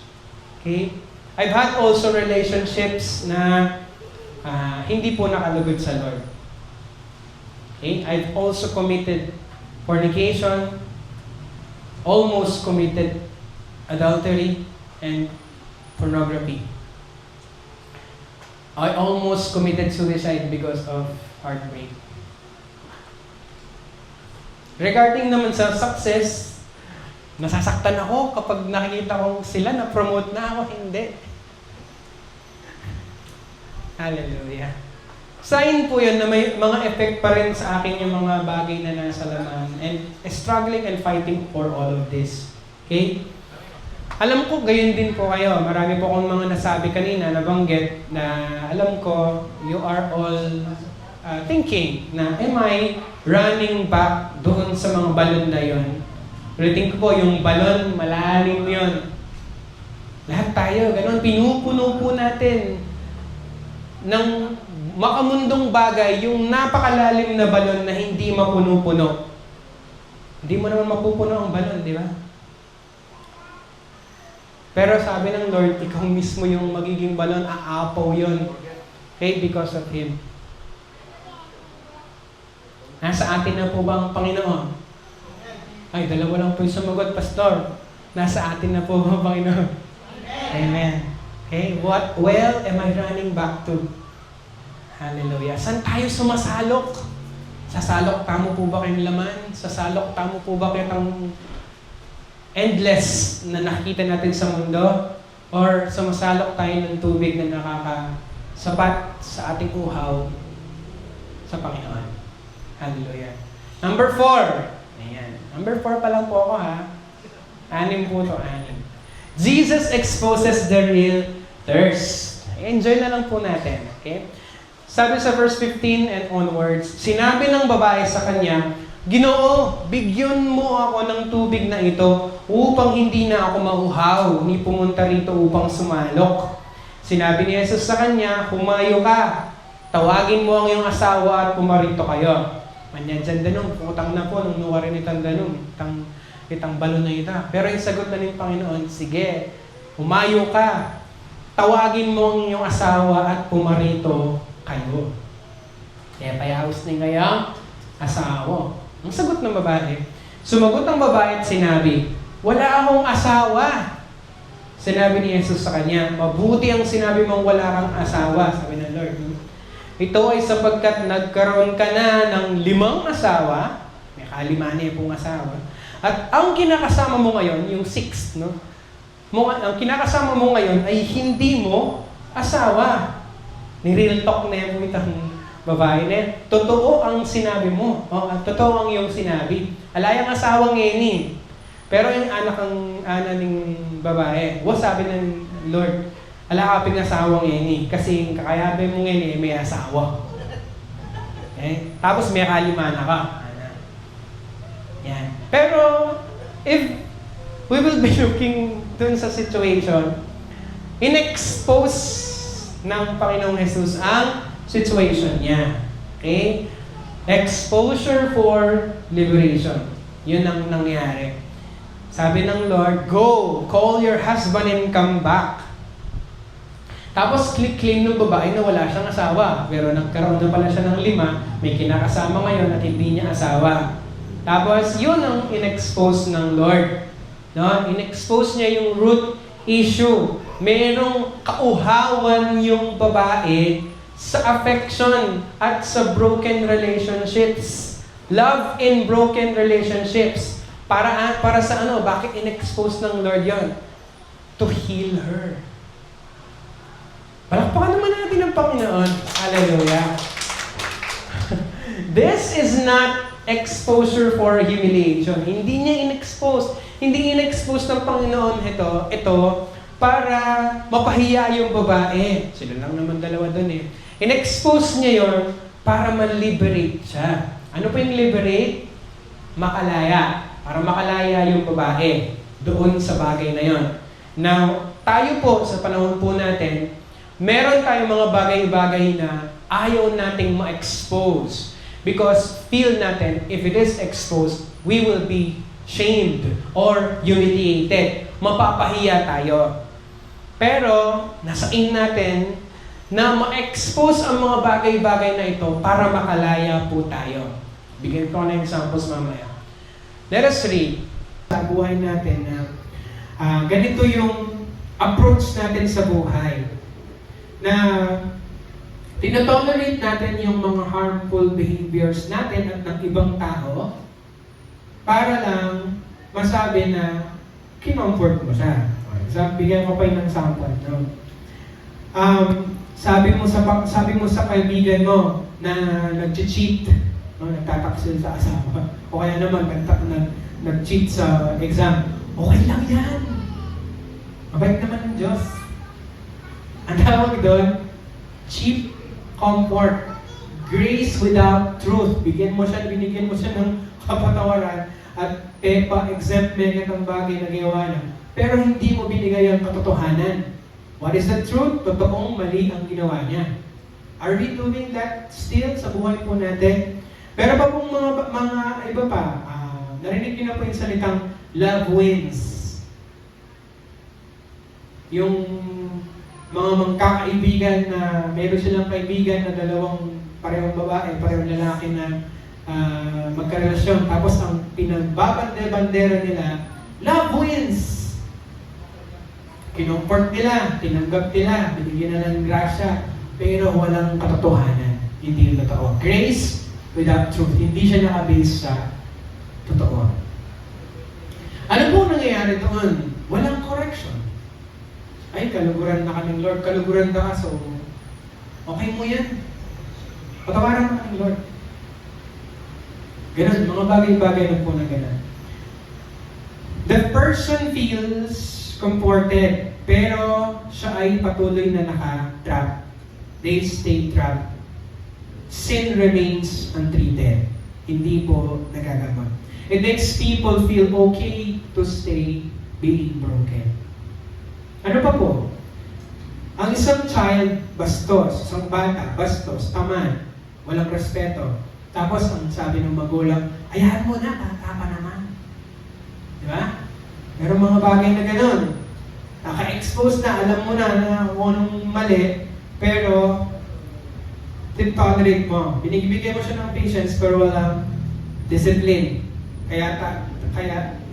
Okay? I've had also relationships na hindi po nakalugod sa Lord. Okay? I've also committed fornication, almost committed adultery, and pornography. I almost committed suicide because of heartbreak. Regarding naman sa success, nasasaktan ako kapag nakikita ko sila na-promote na ako, hindi. Hallelujah. Sign po yun na may mga effect pa rin sa akin yung mga bagay na nasa laman and struggling and fighting for all of this. Okay? Alam ko, gayon din po kayo. Marami po akong mga nasabi kanina, nabanggit, na alam ko, you are all thinking na, am I running back doon sa mga balon na yon? Ulitin ko po, yung balon, malalim yon. Lahat tayo, ganun, pinupuno po natin ng makamundong bagay, yung napakalalim na balon na hindi mapuno-puno. Hindi mo naman mapupuno ang balon, di ba? Pero sabi ng Lord, ikaw mismo yung magiging balon, aapaw yun. Okay, because of Him. Nasa atin na po ba ang Panginoon? Ay, dalawa lang po yung sumagot, Pastor. Nasa atin na po ba ang Panginoon? Amen. Okay, what well am I running back to? Hallelujah. Saan tayo sumasalok? Sasalok tamo po ba kayong laman? Sasalok tamo po ba kayong endless na nakikita natin sa mundo? Or sumasalok tayo ng tubig na nakakasapat sa ating uhaw sa Panginoon? Hallelujah. Number 4. Ayan. Number 4 pa lang po ako, ha? 6 po ito, 6. Jesus exposes the real thirst. Enjoy na lang po natin, okay? Sabi sa verse 15 and onwards, sinabi ng babae sa kanya, Ginoo, bigyan mo ako ng tubig na ito upang hindi na ako mauhaw ni pumunta rito upang sumalok. Sinabi ni Jesus sa kanya, humayo ka, tawagin mo ang iyong asawa at pumarito kayo. Manyan dyan danong, putang na po nung nuwarin itang danong, itang balon na ita. Pero yung sagot na ng Panginoon, sige, humayo ka, tawagin mo ang iyong asawa at pumarito kayo. Kaya payahos na ngayong asawa. Ang sagot ng babae, sumagot ang babae at sinabi, wala akong asawa. Sinabi ni Jesus sa kanya, mabuti ang sinabi mong wala kang asawa, sabi ng Lord. Ito ay sapagkat nagkaroon ka na ng 5 asawa, may kalima na pong asawa, at ang kinakasama mo ngayon, yung 6, no? Ang kinakasama mo ngayon ay hindi mo asawa. Ni-real talk na yung itang babae na yan. Totoo ang sinabi mo. Totoo ang iyong sinabi. Alayang asawang ngeni. Pero yung anak ng babae, sabi ng Lord, ala kaping asawang ngeni. Kasi kakayabi mo ngeni, may asawa. Okay? Tapos may kalimana ka. Yan. Pero, if we will be looking dun sa situation, in-expose ng Panginoong Jesus ang situation niya. Okay? Exposure for liberation. Yun ang nangyari. Sabi ng Lord, go, call your husband and come back. Tapos claim ng babae na wala siyang asawa. Pero nagkaroon na pala siya ng 5, may kinakasama ngayon at hindi niya asawa. Tapos yun ang in-expose ng Lord. No? In-expose niya yung root issue. Merong kauhawan yung babae sa affection at sa broken relationships. Love in broken relationships. Para sa ano? Bakit in-expose ng Lord yon? To heal her. Palakpakan naman natin ang Panginoon. Hallelujah. This is not exposure for humiliation. Hindi niya in-expose. Hindi in-expose ng Panginoon ito para mapahiya yung babae. Sila lang naman dalawa dun eh. In-expose niya yon para ma-liberate siya. Ano po yung liberate? Makalaya. Para makalaya yung babae doon sa bagay na yon. Now, tayo po sa panahon po natin, meron tayong mga bagay-bagay na ayaw nating ma-expose. Because feel natin, if it is exposed, we will be shamed or humiliated. Mapapahiya tayo. Pero, nasa in natin na ma-expose ang mga bagay-bagay na ito para makalaya po tayo. Bigyan ko na examples mamaya. Let us read sa buhay natin na ganito yung approach natin sa buhay. Na tinotolerate natin yung mga harmful behaviors natin at ng ibang tao para lang masabi na kinomfort mo siya. Bigyan ko pa yung sample. No? Sabi mo sa kaibigan mo na nag-cheat, no? Nagtataksil sa asawa, o kaya naman nag-cheat sa exam, okay lang yan. Mabait naman ng Diyos. Ang tawag doon, cheap comfort. Grace without truth. Binigyan mo siya ng kapatawaran at exempt may itong bagay na ginawa niya. Pero hindi mo binigay ang katotohanan. What is the truth? Totoong mali ang ginawa niya. Are we doing that still sa buhay po natin? Pero pa pong mga iba pa, narinig niyo na po yung salitang love wins. Yung mga magkakaibigan na meron silang kaibigan na dalawang parehong babae, parehong lalaki na magkarelasyon. Tapos ang pinagbabande-bandera nila, love wins. Kinumport nila, tinanggap nila, binigyan na ng grasya, pero walang katotohanan. Hindi yung totoo. Grace without truth. Hindi siya nakabase sa totoo. Ano po nangyayari doon? Walang correction. Ay, kaluguran na kaming Lord. Kaluguran na ka, so okay mo yan. Patawaran na kaming Lord. Ganun, mga bagay-bagay na po na ganun. The person feels comforted, pero siya ay patuloy na naka-trap. They stay trapped. Sin remains untreated. Hindi po nagagamot. It makes people feel okay to stay being broken. Ano pa po? Ang isang child, bastos. Isang bata, bastos, tamad, walang respeto. Tapos ang sabi ng magulang, ayahan mo na, bata pa naman. Di ba? Pero mga bagay na gano'n. Naka-expose na, alam mo na kung anong mali, pero tolerate mo. Binibigyan mo siya ng patience, pero walang discipline. Kaya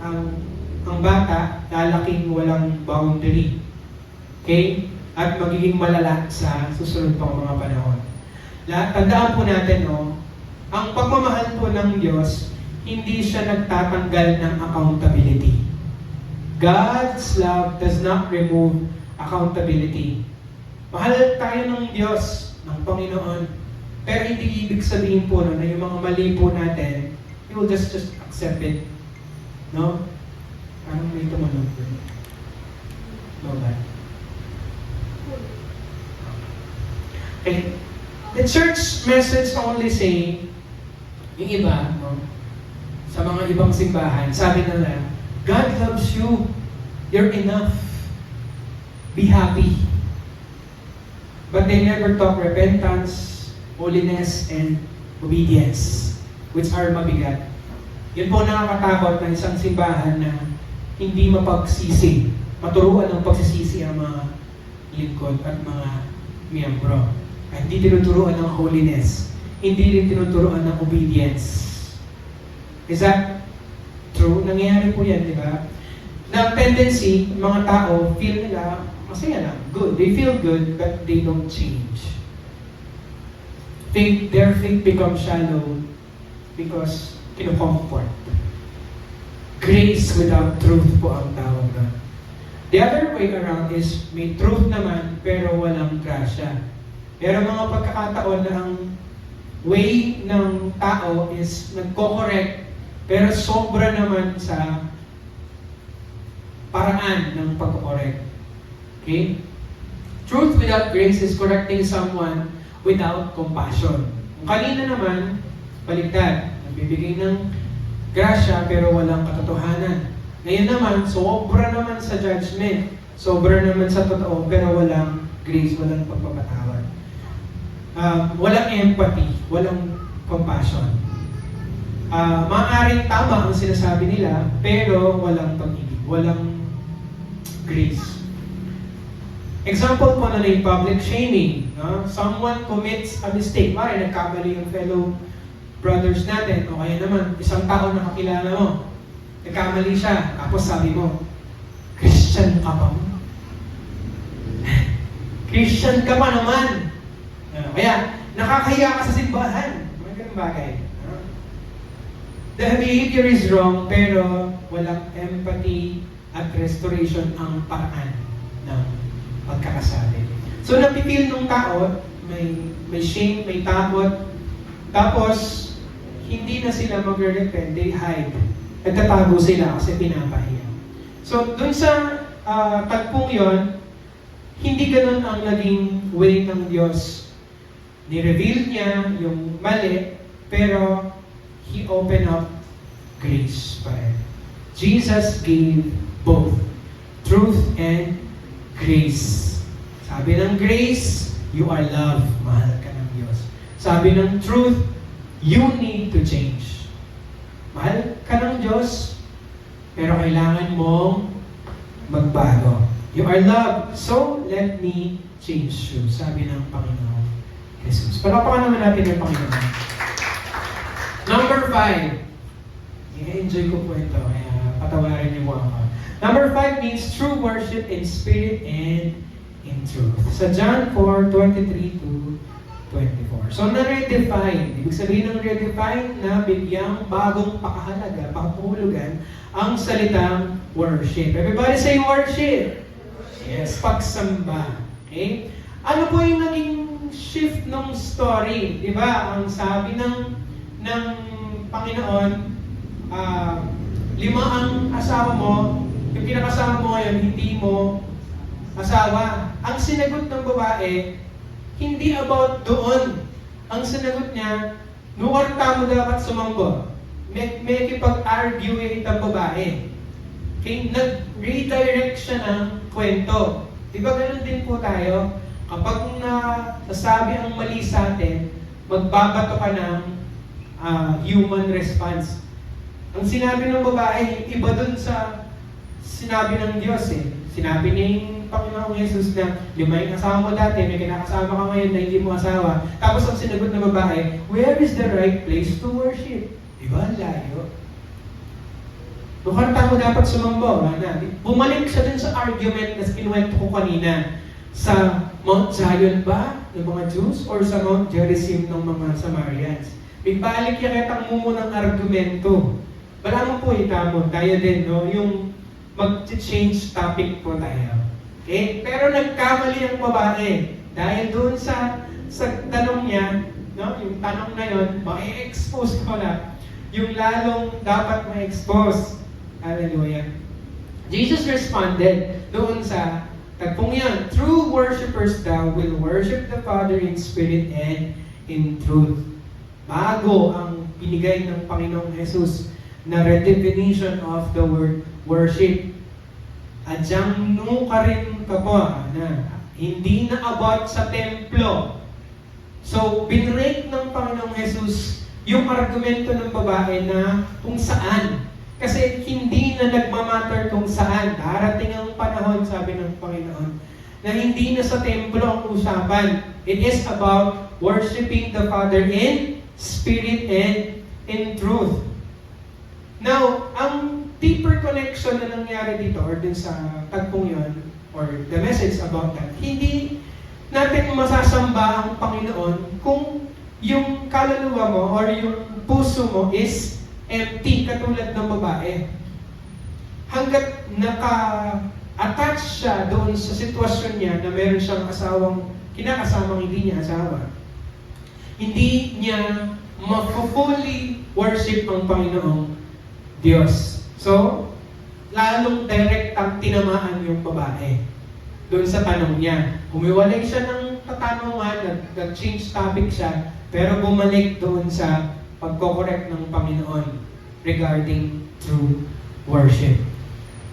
ang bata, lalaking walang boundary. Okay? At magiging malala sa susunod pang mga panahon. Tandaan po natin, ang pagmamahal po ng Diyos, hindi siya nagtatanggal ng accountability. God's love does not remove accountability. Mahal tayo ng Diyos, ng Panginoon, pero hindi ibig sabihin po na yung mga mali po natin, He will just accept it. No? Parang may tumunod po. No, ba? Okay. The church message only say, yung iba, sa mga ibang simbahan, sabi nila, God loves you. You're enough. Be happy. But they never talk repentance, holiness, and obedience, which are mabigat. Yun po nakakatakot ng isang simbahan na hindi mapagsisi, maturuan ng pagsisisi ang mga lingkod at mga miyembro. At hindi tinuturuan ng holiness. Hindi rin tinuturuan ng obedience. Is that true? Nangyayari po yan, di ba? Na tendency, mga tao, feel nila, masaya lang, good. They feel good, but they don't change. Their faith becomes shallow because kino-comfort. Grace without truth po ang tawag doon. The other way around is may truth naman, pero walang grasya. Pero mga pagkakataon na ang way ng tao is nagko-correct, pero sobra naman sa paraan ng pagko-correct. Okay? Truth without grace is correcting someone without compassion. Kung kanina naman, baligtad. Nagbibigay ng grasya pero walang katotohanan. Ngayon naman, sobra naman sa judgment. Sobra naman sa totoo pero walang grace, walang pagpapatawad. Walang empathy, walang compassion. Maaaring tama ang sinasabi nila, pero walang pag-ibig, walang grace. Example po na yung public shaming. Someone commits a mistake. Mari, nagkamali yung fellow brothers natin. O kaya naman, isang tao na kakilala mo. Nagkamali siya. Tapos sabi mo, Christian ka pa mo. Christian ka pa naman. Kaya, nakakahiya ka sa simbahan. Mga ganun bagay. The behavior is wrong, pero walang empathy at restoration ang paraan ng pagkakasabi. So, napipil ng tao, may shame, may takot, tapos, hindi na sila magre-repent, they hide. Nagtatago sila kasi pinapahiya. So, dun sa tagpong yon, hindi ganun ang naging way ng Diyos Ni-reveal niya yung mali, pero He opened up grace pa rin. Jesus gave both truth and grace. Sabi ng grace, you are loved. Mahal ka ng Diyos. Sabi ng truth, you need to change. Mahal ka ng Diyos, pero kailangan mong magbago. You are loved, so let me change you. Sabi ng Panginoon Jesus. Palapakan naman natin yung Panginoon. Number 5. I-enjoy ko po ito, kaya patawarin niyo mo ako. Number 5 means true worship in spirit and in truth. Sa John 4:23 to 24. So, na-redefine. Ibig sabihin ng redefine na bigyang bagong pakahalaga, pakahulugan, ang salitang worship. Everybody say worship. Yes, pagsamba. Okay? Ano po yung naging shift ng story? Di ba? Ang sabi ng Panginoon, 5 ang asawa mo, yung pinakasama mo ngayon, hindi mo asawa. Ang sinagot ng babae, hindi about doon. Ang sinagot niya, nuwarta mo dapat sumambo. May kipag-argue ang babae. Okay? Nag-redirect siya ng kwento. Di ba ganun din po tayo? Kapag nasabi ang mali sa atin, magbabato ka ng human response. Ang sinabi ng babae, iba dun sa sinabi ng Diyos eh. Sinabi ni Panginoong Jesus na 5 yung asawa mo dati, may kinakasama ka ngayon na hindi mo asawa. Tapos ang sinagot ng babae, where is the right place to worship? Diba? Layo. Nukarta mo dapat sumambo. Bumalik siya dun sa argument na kinuwento ko kanina. Sa Mount Zion ba ng mga Jews or sa Mount Gerizim ng mga Samaritans? Bibalik yakitang mo ng argumento. Wala mo po itamo. Tayo din, no? Yung mag-change topic po tayo. Okay? Pero nagkamali ang babae. Dahil doon sa tanong niya, no? Yung tanong na yun, ma-expose ko na yung lalong dapat ma-expose. Hallelujah. Jesus responded doon sa tagpong yan, true worshipers thou will worship the Father in spirit and in truth. Bago ang binigay ng Panginoong Jesus na redefinition of the word worship. Adyang ka rin ka po na hindi na about sa templo. So, binrake ng Panginoong Jesus yung argumento ng babae na kung saan. Kasi hindi na nagmamatter kung saan. Darating ang panahon, sabi ng Panginoon, na hindi na sa templo ang usapan. It is about worshiping the Father in spirit and in truth. Now, ang deeper connection na nangyari dito or dun sa tagpong yun, or the message about that, hindi natin masasamba ang Panginoon kung yung kaluluwa mo or yung puso mo is empty, katulad ng babae. Hanggat naka-attach siya doon sa sitwasyon niya na meron siyang kinakasamang hindi niya asawa, hindi niya ma-fully worship ang Panginoong Diyos. So, lalong direct ang tinamaan yung babae doon sa tanong niya. Umiwalay siya ng katanungan, nag-change topic siya, pero bumalik doon sa pagko-correct ng Panginoon regarding true worship.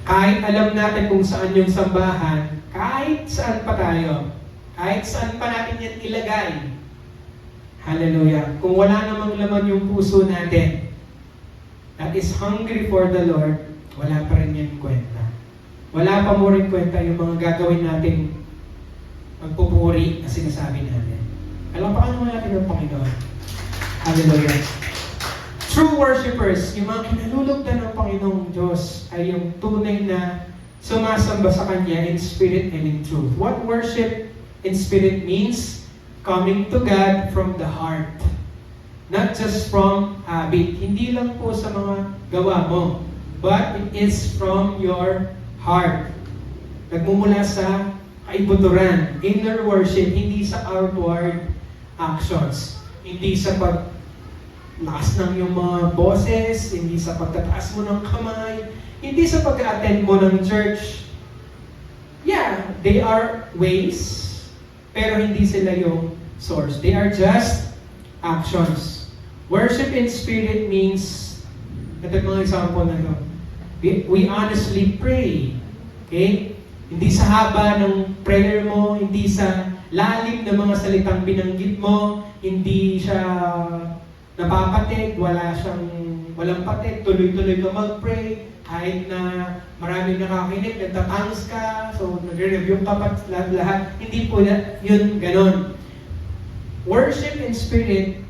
Kahit alam natin kung saan yung sambahan, kahit saan pa tayo, kahit saan pa natin yan ilagay, hallelujah, kung wala namang laman yung puso natin, that is hungry for the Lord, wala pa rin yan kwenta. Wala pa mo rin kwenta yung mga gagawin nating pagpupuri na sinasabi natin. Alam pa naman natin ng Panginoon. Hallelujah. True worshipers, yung mga kinalulugdan ng Panginoong Diyos ay yung tunay na sumasamba sa Kanya in spirit and in truth. What worship in spirit means? Coming to God from the heart. Not just from habit. Hindi lang po sa mga gawa mo. But it is from your heart. Nagmumula sa kaibuturan. Inner worship, hindi sa outward actions. Hindi sa lakas ng iyong mga boses, hindi sa pagtataas mo ng kamay, hindi sa pag-attend mo ng church. Yeah, they are ways, pero hindi sila yung source. They are just actions. Worship in spirit means, ito yung mga example na ito. We honestly pray. Okay? Hindi sa haba ng prayer mo, hindi sa lalim ng mga salitang binanggit mo, hindi siya napapatig, walang patig, tuloy-tuloy ka mag-pray, kahit na maraming nakakinig, nagtatangs ka, so nagre-review ka pa lahat. Hindi po yun ganon. Worship in spirit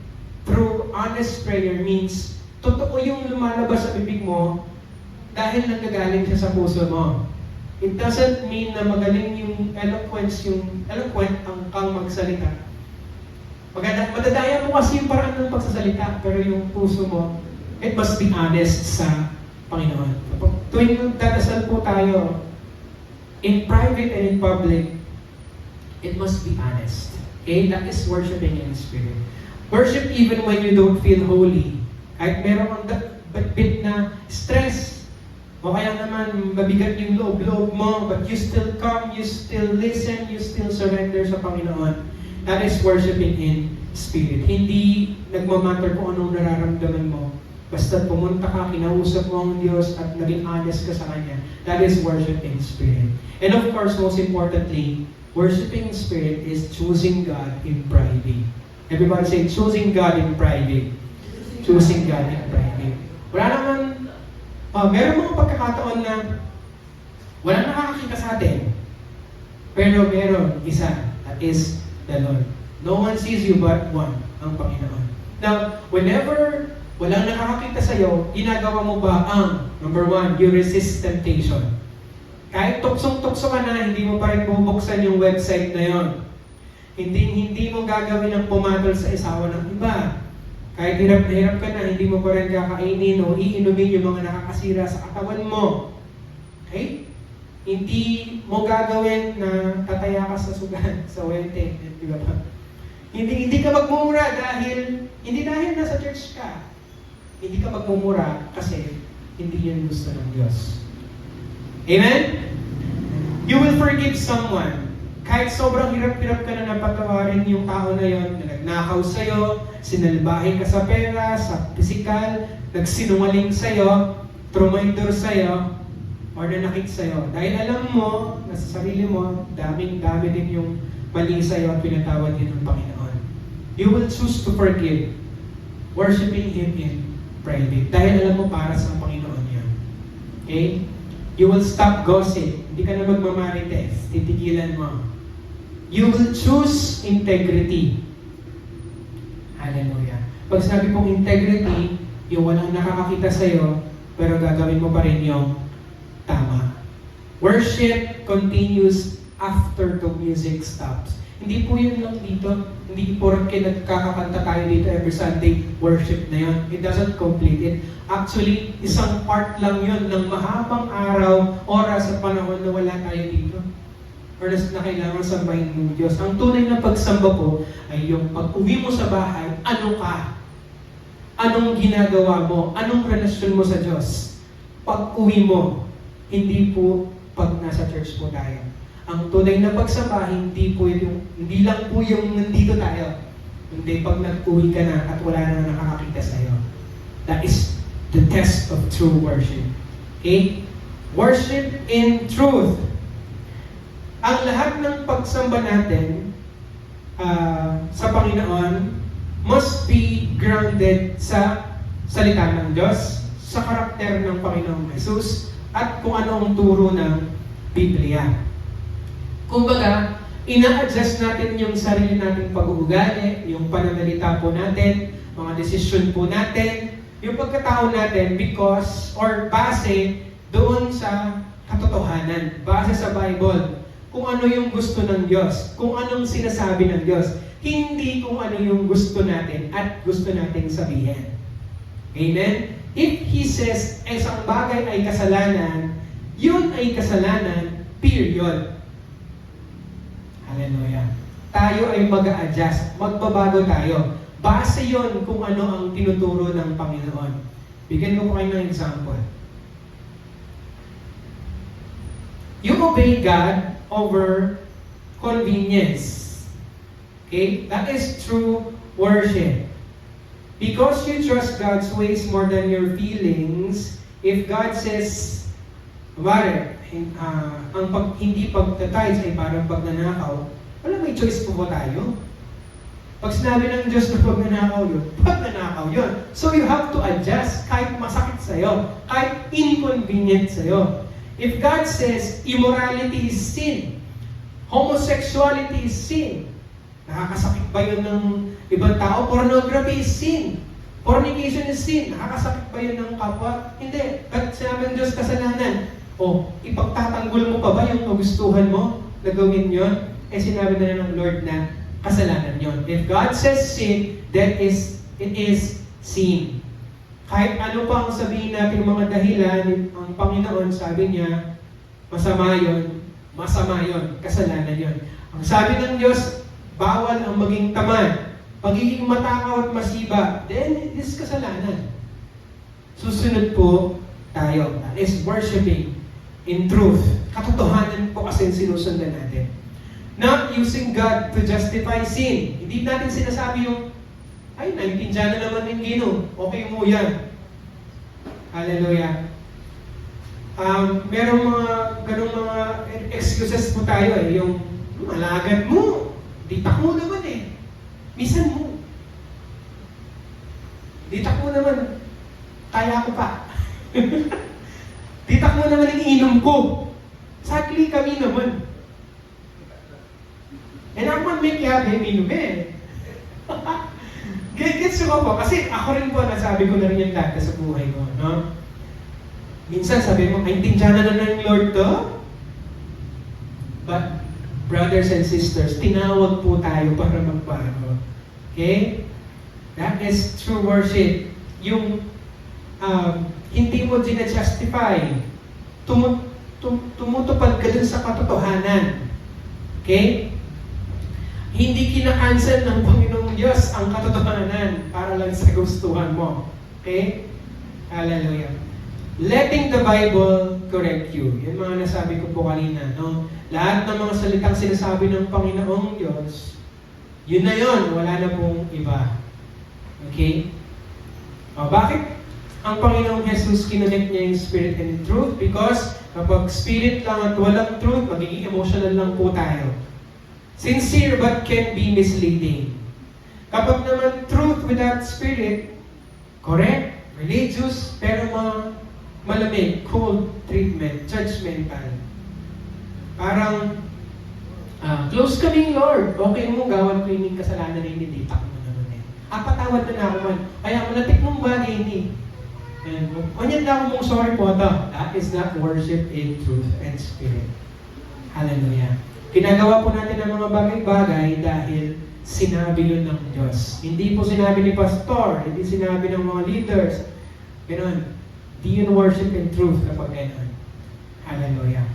through honest prayer means totoo yung lumalabas sa bibig mo dahil nanggagaling siya sa puso mo. It doesn't mean na magaling yung eloquent ang kang magsalita. Madadaya mo kasi yung paraan ng pagsasalita, pero yung puso mo, it must be honest sa Panginoon. Tuwing nagdadasal po tayo, in private and in public, it must be honest. Okay? That is worshiping in spirit. Worship even when you don't feel holy. Kahit meron kang bit na stress, o kaya naman mabigat yung loob mo, but you still come, you still listen, you still surrender sa Panginoon. That is worshiping in spirit. Hindi nagmamatter kung anong nararamdaman mo. Basta pumunta ka, kinausap mo ang Diyos at naging honest ka sa Kanya. That is worshiping in spirit. And of course, most importantly, worshiping in spirit is choosing God in private. Everybody say, choosing God in private. Choosing God in private. Wala naman, meron mga pagkakataon na walang nakakakita sa atin. Pero meron isa, that is the Lord. No one sees you but one, ang Panginoon. Now, whenever walang nakakakita sa iyo, ginagawa mo ba ang, number one, you resist temptation. Kahit tuksong-tukso ka na, hindi mo pa rin bubuksan yung website na yon. Hindi mo gagawin ang pumatol sa isawa ng iba. Kahit hirap na hirap ka na, hindi mo pa rin kakainin o iinumin yung mga nakakasira sa katawan mo. Okay? Hindi mo gagawin na tataya ka sa sugan, sa wente. Di ba pa? Hindi ka magmumura hindi dahil nasa church ka. Hindi ka magmumura kasi hindi yan gusto ng Diyos. Amen? You will forgive someone. Kahit sobrang hirap-hirap ka na napatawarin yung tao na yon, na nagnakaw sa'yo, sinalbahin ka sa pera, sa pisikal, nagsinungaling sa'yo, trumaitor sa'yo, or nanakit sa'yo. Dahil alam mo, nasa sarili mo, daming-dami din yung mali sa'yo at pinatawad din ng Panginoon. You will choose to forgive, worshiping Him in private. Dahil alam mo para sa Panginoon yan. Okay? You will stop gossip. Hindi ka na magmamarites. Titigilan mo. You will choose integrity. Hallelujah. Pag sinabi pong integrity, yung walang nakakakita sa'yo, pero gagawin mo pa rin yung tama. Worship continues after the music stops. Hindi po yun lang dito. Hindi porke nagkakakanta tayo dito every Sunday, worship na yun. It doesn't complete it. Actually, isang part lang yun ng mahabang araw, oras at panahon na wala tayo dito. Or na kailangan sambahin ng Diyos. Ang tunay na pagsamba po ay yung pag-uwi mo sa bahay, ano ka? Anong ginagawa mo? Anong relasyon mo sa Diyos? Pag-uwi mo, hindi po pag nasa church po tayo. Ang tunay na pagsamba, hindi lang po yung nandito tayo. Hindi pag nag-uwi ka na at wala na nakakakita sa iyo. That is the test of true worship. Okay? Worship in truth. Ang lahat ng pagsamba natin sa Panginoon must be grounded sa salita ng Diyos, sa karakter ng Panginoong Jesus, at kung ano ang turo ng Biblia. Kumbaga, ina-adjust natin yung sarili nating pag-uugali, yung pananalita po natin, mga desisyon po natin, yung pagkatao natin because, or base doon sa katotohanan, base sa Bible. Kung ano yung gusto ng Diyos, kung anong sinasabi ng Diyos, hindi kung ano yung gusto natin at gusto nating sabihin. Amen? If He says, isang bagay ay kasalanan, yun ay kasalanan, period. Hallelujah. Tayo ay mag-a-adjust, magbabago tayo. Base yun kung ano ang tinuturo ng Panginoon. Bigyan ko kayo ng example. You obey God over convenience. Okay? That is true worship. Because you trust God's ways more than your feelings, if God says, hindi pagtatides ay parang pagnanakaw, wala, may choice po ba tayo? Pag sinabi ng Diyos na pagnanakaw yun. So you have to adjust kahit masakit sa'yo, kahit inconvenient sa'yo. If God says immorality is sin, homosexuality is sin, nakakasakit ba yun ng ibang tao? Pornography is sin. Fornication is sin. Nakakasakit ba yun ng kapwa? Hindi. But sinabi ng Diyos kasalanan. O, ipagtatanggol mo pa ba yung kagustuhan mo na gawin yun? Eh sinabi na ng Lord na kasalanan yun. If God says sin, it is sin. Kahit ano pa ang sabihin natin mga dahilan, ang Panginoon sabi niya, masama yun, kasalanan yun. Ang sabi ng Diyos, bawal ang maging tamad, pagiging matakaw at masiba, then it is kasalanan. Susunod po tayo, that is worshiping in truth. Katotohanan po kasi sinusundan natin. Not using God to justify sin. Hindi natin sinasabi yung, ay, naintindihan na naman ng Gino. Okay mo yan. Hallelujah. Merong mga ganong mga excuses po tayo eh. Yung malagad mo. Ditak mo naman eh. Misan mo. Ditak mo naman. Kaya ko pa. Ditak mo naman ang inom ko. Sadly kami naman. And ako may kaya inom eh. Gets ko po, kasi ako rin po, nasabi ko na rin yung dati sa buhay ko, no? Minsan sabi mo, naintindihan na ng Lord to? But, brothers and sisters, tinawag po tayo para magbago. Okay? That is true worship. Yung, hindi mo dinajustify. Tumutupad ka dun sa katotohanan. Okay? Hindi kinakancel ng Panginoong Diyos ang katotohanan para lang sa gustuhan mo. Okay? Hallelujah. Letting the Bible correct you. Yan mga nasabi ko po kanina, no? Lahat ng mga salitang sinasabi ng Panginoong Diyos, yun na yun, wala na pong iba. Okay? Bakit ang Panginoong Jesus kinonect niya yung Spirit and truth? Because kapag Spirit lang at walang truth, magiging emotional lang po tayo. Sincere but can be misleading. Kapag naman truth without Spirit, correct, religious, pero malamig, cold treatment, judgmental. Parang, close kaming Lord. Okay mo, gawan ko yung kasalanan na hindi, tak mo naman eh. Patawad na ako man. Kaya malatik mong bagay ni. And, manyan na ako mong sorry po ito. That is not worship in truth and spirit. Hallelujah. Ginagawa po natin ang mga bagay-bagay dahil sinabi yun ng Diyos. Hindi po sinabi ni pastor, hindi sinabi ng mga leaders. Ganon. Di yun worship in truth kapag ganon. Hallelujah.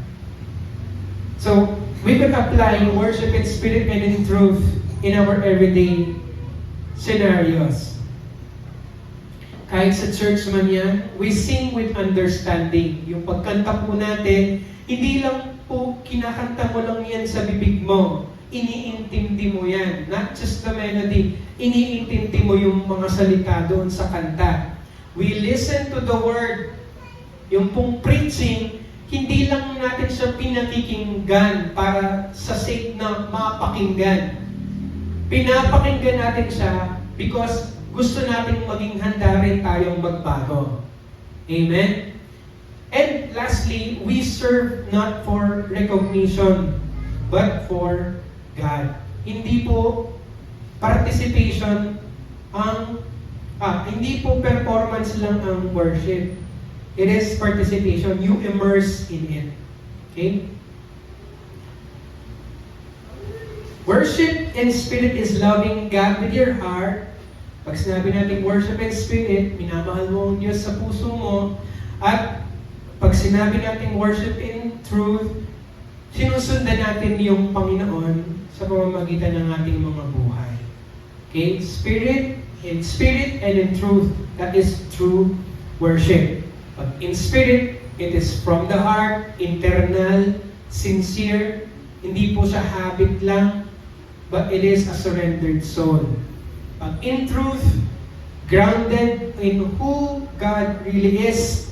So, we could apply worship in spirit and in truth in our everyday scenarios. Kahit sa church man yan, we sing with understanding. Yung pagkanta po natin, hindi lang po kinakanta mo lang yan sa bibig mo. Iniintindi mo yan. Not just the melody. Iniintindi mo yung mga salita doon sa kanta. We listen to the word. Yung pong preaching, hindi lang natin siya pinakikinggan para sa sake na mapakinggan. Pinapakinggan natin siya because gusto natin maging handa rin tayong magbago. Amen? And lastly, we serve not for recognition, but for God. Hindi po participation ang, hindi po performance lang ang worship. It is participation. You immerse in it. Okay? Worship in spirit is loving God with your heart. Pag sinabi natin worship in spirit, minamahal mo ang Diyos sa puso mo. At pag sinabi natin worship in truth, sinusundan natin yung Panginoon sa pamamagitan ng ating mga buhay. Okay? In spirit and in truth, that is true worship. Pag in spirit, it is from the heart, internal, sincere, hindi po siya habit lang, but it is a surrendered soul. Pag in truth, grounded in who God really is,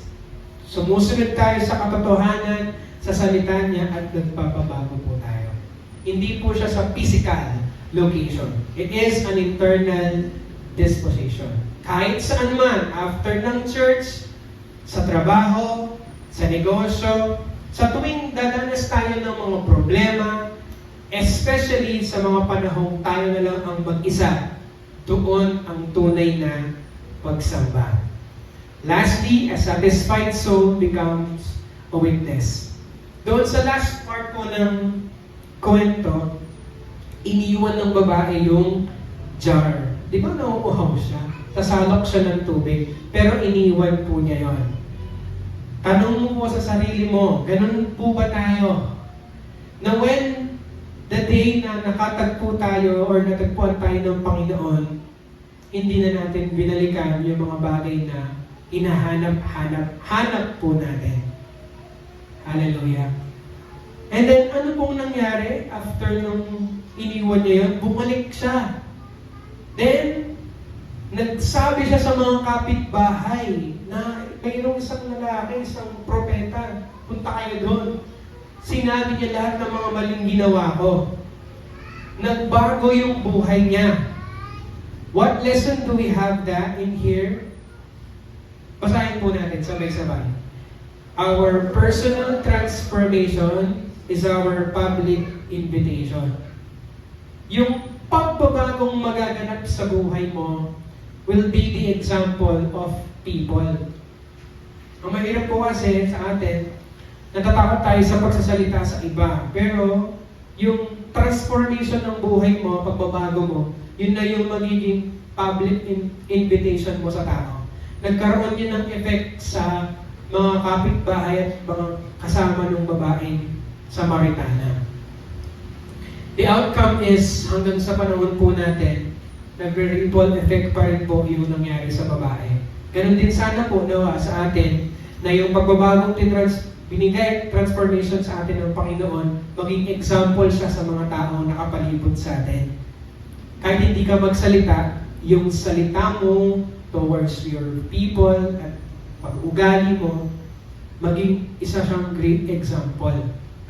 sumusunod tayo sa katotohanan, sa salita niya, at nagpapabago po tayo. Hindi po siya sa physical location. It is an internal disposition. Kahit saan man, after ng church, sa trabaho, sa negosyo, sa tuwing dadanas tayo ng mga problema, especially sa mga panahong tayo na lang ang mag-isa, doon ang tunay na pagsamba. Lastly, a satisfied soul becomes a witness. Doon sa last part po ng kwento, iniwan ng babae yung jar. Di ba nauuhaw siya? Tasalok siya ng tubig, pero iniwan po niya yon. Tanong mo po sa sarili mo, ganun po ba tayo? Na when the day na nakatagpo tayo or natagpuan tayo ng Panginoon, hindi na natin binalikan yung mga bagay na hinahanap po natin. Hallelujah. And then, ano pong nangyari after nung iniwan niya yun? Bumalik siya. Then, nagsabi siya sa mga kapitbahay na mayroong isang lalaki, isang propeta, punta kayo doon. Sinabi niya lahat ng mga maling ginawa ko. Nagbago yung buhay niya. What lesson do we have that in here? Basahin po natin sabay-sabay. Our personal transformation is our public invitation. Yung pagbabagong magaganap sa buhay mo will be the example of people. Ang mahirap po kasi sa atin, natatakot tayo sa pagsasalita sa iba. Pero yung transformation ng buhay mo, pagbabago mo, yun na yung magiging public invitation mo sa tao. Nagkaroon yun ng effect sa mga kapitbahay at mga kasama ng babaeng Samaritana. The outcome is, hanggang sa panahon po natin, nagre-ripple effect pa rin po yung nangyari sa babae. Ganun din sana po nawa sa atin na yung pagbabagong binigay transformation sa atin ng Panginoon, maging example siya sa mga tao na nakapalibot sa atin. Kahit hindi ka magsalita, yung salita mo towards your people at pag-ugali mo, maging isa siyang great example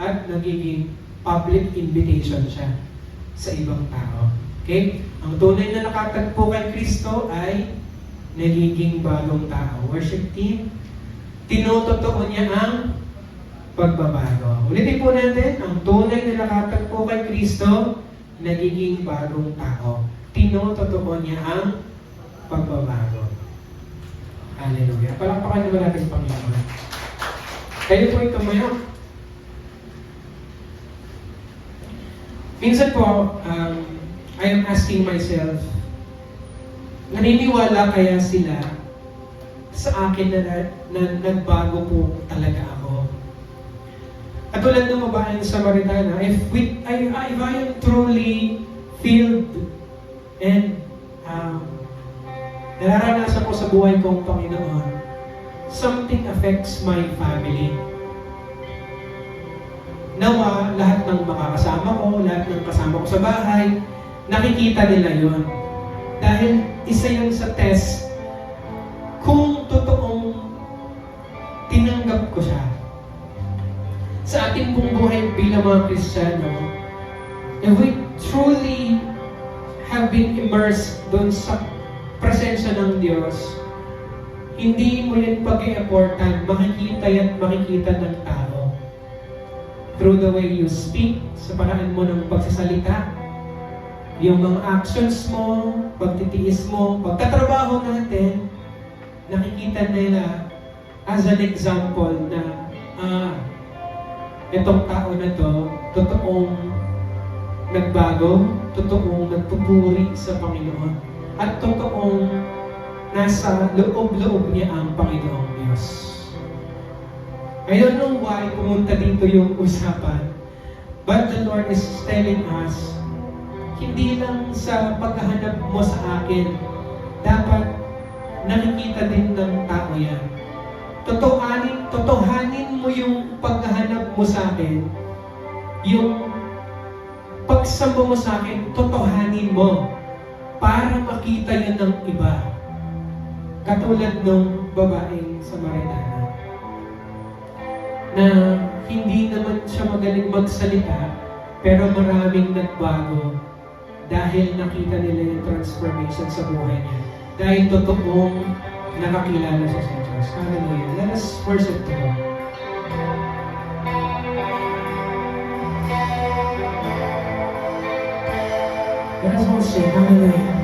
at nagiging public invitation siya sa ibang tao. Okay? Ang tunay na nakatagpo kay Kristo ay nagiging bagong tao. Worship team, tinutotoo niya ang pagbabago. Ulitin po natin, ang tunay na nakatagpo kay Kristo, nagiging bagong tao. Tinutotoo niya ang pagbabago. Hallelujah. Palakpakan naman natin Panginoon. Kayo po ito mayo. Minsan po, I am asking myself, naniniwala kaya sila sa akin na nagbago po talaga ako? At tulad ng babaeng Samaritana, if I am truly filled and nararanasan ko sa buhay kong Panginoon, something affects my family. Nawa, lahat ng makakasama ko, lahat ng kasama ko sa bahay, nakikita nila yon. Dahil isa yun sa test kung totoong tinanggap ko siya. Sa ating pong buhay bilang mga Kristiyano, if we truly have been immersed doon sa presensya ng Diyos, hindi mo yan pag-i-effortan, makikita ng tao. Through the way you speak, sa paraan mo ng pagsasalita, yung mga actions mo, pagtitiis mo, pagtatrabaho natin, nakikita nila as an example na itong tao na to, totoong nagbago, totoong nagpupuri sa Panginoon, at totoong nasa loob-loob niya ang Panginoong Diyos. I don't know why pumunta dito yung usapan, but the Lord is telling us, hindi lang sa paghahanap mo sa akin, dapat nakikita din ng tao yan. Totohanin mo yung paghahanap mo sa akin, yung pagsamba mo sa akin, totohanin mo para makita yun ng iba. Katulad ng babaeng Samaritana na hindi naman siya magaling magsalita, pero maraming nagbago dahil nakita nila yung transformation sa buhay niya. Dahil totoong nakakilala siya sa Diyos. Hallelujah. Let us worship the Lord. Let us all sing. Hallelujah.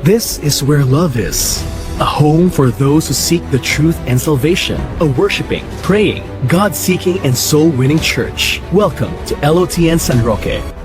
This is where love is. A home for those who seek the truth and salvation. A worshiping, praying, God-seeking, and soul-winning church. Welcome to LOTN San Roque.